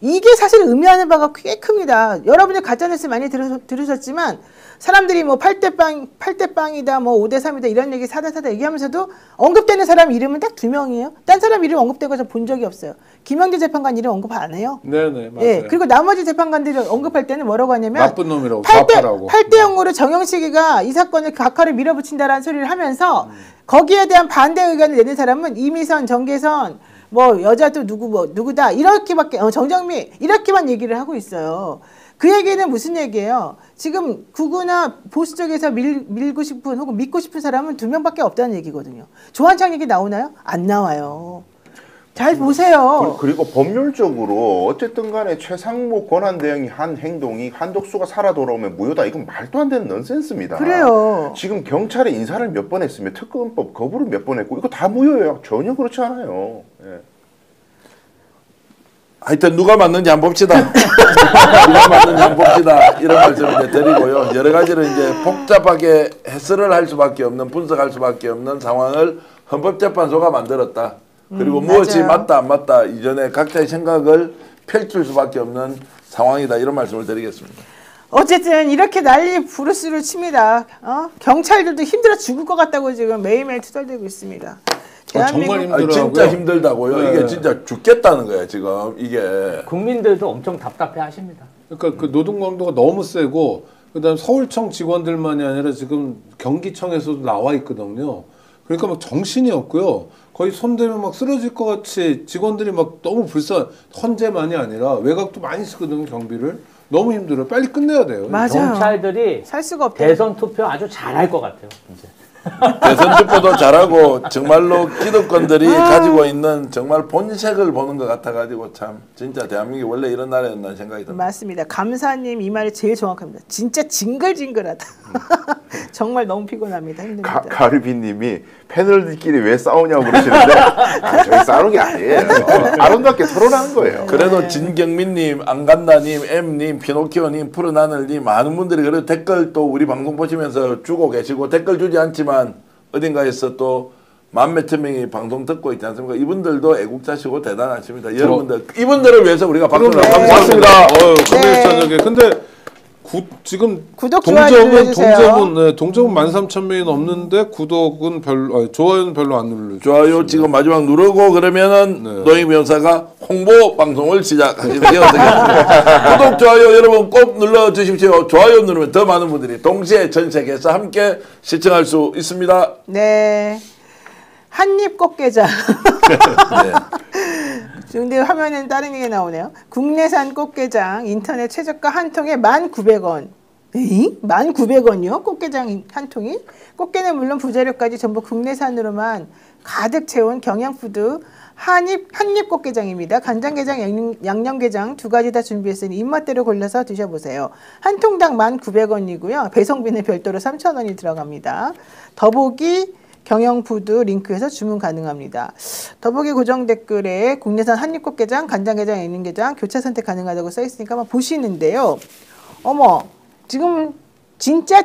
이게 사실 의미하는 바가 꽤 큽니다. 여러분들 가짜뉴스 많이 들으셨지만 사람들이 뭐 8대 빵이다, 뭐 5대3이다 이런 얘기 사다사다 얘기하면서도 언급되는 사람 이름은 딱 2명이에요. 딴 사람 이름 언급되고 본 적이 없어요. 김영재 재판관 이름 언급 안 해요. 네네 맞아요. 예, 그리고 나머지 재판관들이 언급할 때는 뭐라고 하냐면 나쁜 놈이라고 사파라고. 8대 0으로 정영식이가 이 사건을 각하를 밀어붙인다라는 소리를 하면서 거기에 대한 반대 의견을 내는 사람은 이미선, 정계선, 뭐 여자 또 누구 뭐 누구다 이렇게밖에 정정미 이렇게만 얘기를 하고 있어요. 그 얘기는 무슨 얘기예요? 지금 구구나 보수 쪽에서 밀고 싶은 혹은 믿고 싶은 사람은 2명밖에 없다는 얘기거든요. 조한창 얘기 나오나요? 안 나와요. 잘 보세요. 그리고 법률적으로 어쨌든 간에 최상목 권한대행이 한 행동이 한덕수가 살아 돌아오면 무효다. 이건 말도 안 되는 넌센스입니다. 그래요. 지금 경찰에 인사를 몇 번 했으면 특검법 거부를 몇 번 했고 이거 다 무효예요. 전혀 그렇지 않아요. 예. 하여튼 누가 맞는지 한번 봅시다. 누가 맞는지 한번 봅시다. 이런 말씀을 이제 드리고요. 여러 가지를 이제 복잡하게 해설을 할 수밖에 없는, 분석할 수밖에 없는 상황을 헌법재판소가 만들었다. 그리고 무엇이 맞아요. 맞다 안 맞다 이전에 각자의 생각을 펼칠 수밖에 없는 상황이다. 이런 말씀을 드리겠습니다. 어쨌든 이렇게 난리 부르스를 칩니다. 경찰들도 힘들어 죽을 것 같다고 지금 매일매일 투덜대고 있습니다. 정말 대한민국 힘들어요. 진짜 힘들다고요. 네. 이게 진짜 죽겠다는 거예요. 지금 이게. 국민들도 엄청 답답해 하십니다. 그러니까 그 노동 강도가 너무 세고 그다음 서울청 직원들만이 아니라 지금 경기청에서도 나와 있거든요. 그러니까 막 정신이 없고요. 거의 손대면 막 쓰러질 것 같이 직원들이 막 너무 헌재만이 아니라 외곽도 많이 쓰거든요. 경비를. 너무 힘들어요. 빨리 끝내야 돼요. 맞아요. 경찰들이 살 수가 없대요. 대선 투표 아주 잘할 것 같아요. 이제. 대선 투표도 잘하고 정말로 기득권들이 가지고 있는 정말 본색을 보는 것 같아가지고 참 진짜 대한민국이 원래 이런 나라였나 생각이 듭니다. 맞습니다. 감사님 이 말이 제일 정확합니다. 진짜 징글징글하다. 정말 너무 피곤합니다. 힘듭니다. 가르비님이 패널들끼리 왜 싸우냐고 그러시는데 저희 싸우는 게 아니에요. 아름답게 토론하는 거예요. 그래도 진경민님, 안간다님, M님, 피노키오님, 푸른하늘님 많은 분들이 그래도 댓글 또 우리 방송 보시면서 주고 계시고 댓글 주지 않지만 어딘가에서 또 만 몇천 명이 방송 듣고 있지 않습니까? 이분들도 애국자시고 대단하십니다. 여러분들 이분들을 위해서 우리가 박수를 감사합니다. 네. 금요일 저녁에. 근데 지금 구독, 좋아요 눌러주세요. 동접은 13,000명이 넘는데 구독은 좋아요는 별로 안 눌러주세요. 좋아요 지금 마지막 누르고 그러면은 노영 변호사가 홍보 방송을 시작하겠습니다. 구독 좋아요 여러분 꼭 눌러 주십시오. 좋아요 누르면 더 많은 분들이 동시에 전 세계에서 함께 시청할 수 있습니다. 네. 한입 꽃게장. 네. 근데 화면에는 다른 게 나오네요. 국내산 꽃게장 인터넷 최저가 한 통에 1,900원. 에이? 1,900원이요? 꽃게장 한 통이? 꽃게는 물론 부재료까지 전부 국내산으로만 가득 채운 경양푸드 한입 꽃게장입니다. 간장게장, 양념게장 두 가지 다 준비했으니 입맛대로 골라서 드셔보세요. 한 통당 1,900원이고요. 배송비는 별도로 3,000원이 들어갑니다. 더보기 경영푸드 링크에서 주문 가능합니다. 더보기 고정 댓글에 국내산 한입꽃게장, 간장게장, 양념게장 교차 선택 가능하다고 써있으니까 한번 보시는데요. 어머, 지금 진짜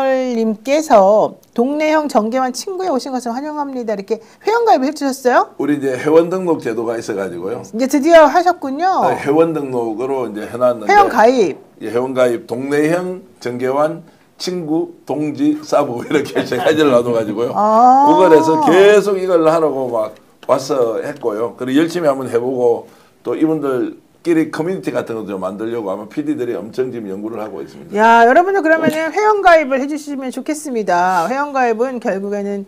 채널님께서 동네형 정계환 친구에 오신 것을 환영합니다. 이렇게 회원가입을 해주셨어요? 우리 이제 회원 등록 제도가 있어가지고요. 이제 드디어 하셨군요. 회원 등록으로 이제 해놨는데 회원가입. 예, 회원가입 동네형 정계환 친구, 동지, 사부 이렇게 세 가지를 놔둬가지고요. 그걸 해서 계속 이걸 하라고 막 와서 했고요. 그리고 열심히 한번 해보고 또 이분들끼리 커뮤니티 같은 것도 좀 만들려고 아마 PD들이 엄청 지금 연구를 하고 있습니다. 야, 여러분들 그러면은 회원가입을 해주시면 좋겠습니다. 회원가입은 결국에는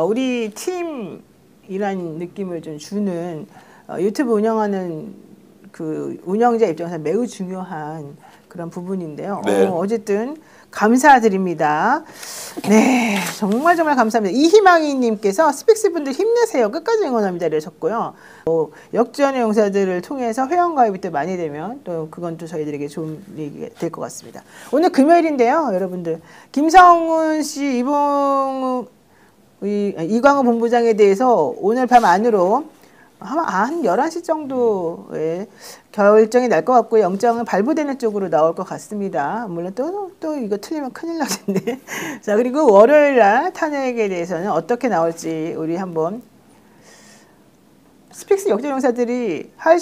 우리 팀이란 느낌을 좀 주는 유튜브 운영하는 그 운영자 입장에서 매우 중요한 그런 부분인데요. 네. 어쨌든 감사드립니다. 네, 정말 감사합니다. 이희망이님께서 스픽스 분들 힘내세요. 끝까지 응원합니다. 이러셨고요. 역전의 용사들을 통해서 회원가입이 또 많이 되면 또 그건 또 저희들에게 좋은 얘기가 될 것 같습니다. 오늘 금요일인데요. 여러분들 김성훈 씨, 이광호 본부장에 대해서 오늘 밤 안으로 한 11시 정도에 결정이 날 것 같고요. 영장은 발부되는 쪽으로 나올 것 같습니다. 물론 또 이거 틀리면 큰일 나겠네. 자, 그리고 월요일 날 탄핵에 대해서는 어떻게 나올지 우리 한번 스픽스 역전용사들이 할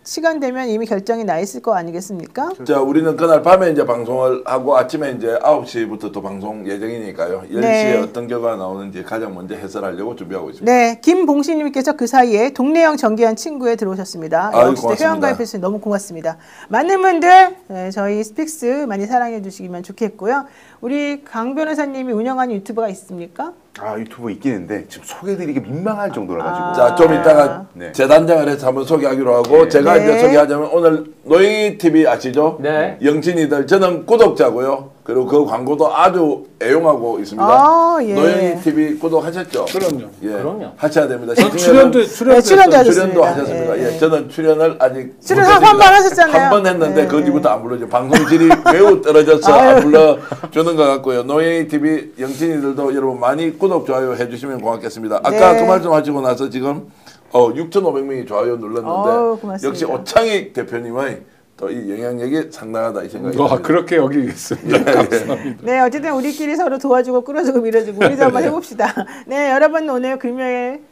시간 되면 이미 결정이 나 있을 거 아니겠습니까? 자, 우리는 그날 밤에 이제 방송을 하고 아침에 이제 9시부터 또 방송 예정이니까요. 10시에 네. 어떤 결과가 나오는지 가장 먼저 해설하려고 준비하고 있습니다. 네, 김봉신님께서 그 사이에 동네형 정기한 친구에 들어오셨습니다. 아유, 역시 고맙습니다. 회원가입해주셔서 너무 고맙습니다. 많은 분들 저희 스픽스 많이 사랑해 주시기만 좋겠고요. 우리 강 변호사님이 운영하는 유튜브가 있습니까? 아 유튜브 있긴 있는데 지금 소개드리기 민망할 정도라 가지고. 아. 자, 좀 이따가 네. 재단장을 해서 한번 소개하기로 하고 네. 제가 네. 이제 소개하자면 오늘 노영희 TV 아시죠? 네. 영진이들 저는 구독자고요. 그리고 그 광고도 아주 애용하고 있습니다. 아, 예. 노영희 TV 구독하셨죠? 그럼요. 예. 그럼요. 하셔야 됩니다. 저 시중에는 네, 출연도 출연도 하셨습니다. 하셨습니다. 예. 예. 저는 출연을 아직 출연하고 한 번 하셨잖아요. 한 번 했는데 예, 그 뒤부터 안 불러줘. 방송질이 매우 떨어져서 안 불러주는 것 같고요. 노영희 TV 영진이들도 여러분 많이 구독 좋아요 해주시면 고맙겠습니다. 아까 네. 그 말씀하시고 나서 지금 6,500명이 좋아요 눌렀는데 고맙습니다. 역시 오창익 대표님의 또 이 영향력이 상당하다 이 생각이 듭니다. 그렇게 여기겠습니다. 감사합니다. 네, 어쨌든 우리끼리 서로 도와주고 끌어주고 밀어주고 우리도 한번 해봅시다. 네, 여러분 오늘 금요일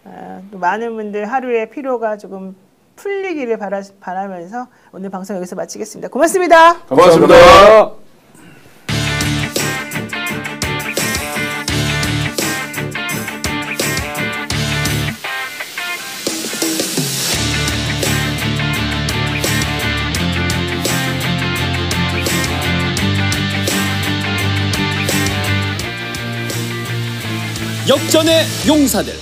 또 많은 분들 하루의 피로가 조금 풀리기를 바라면서 오늘 방송 여기서 마치겠습니다. 고맙습니다. 고맙습니다. 역전의 용사들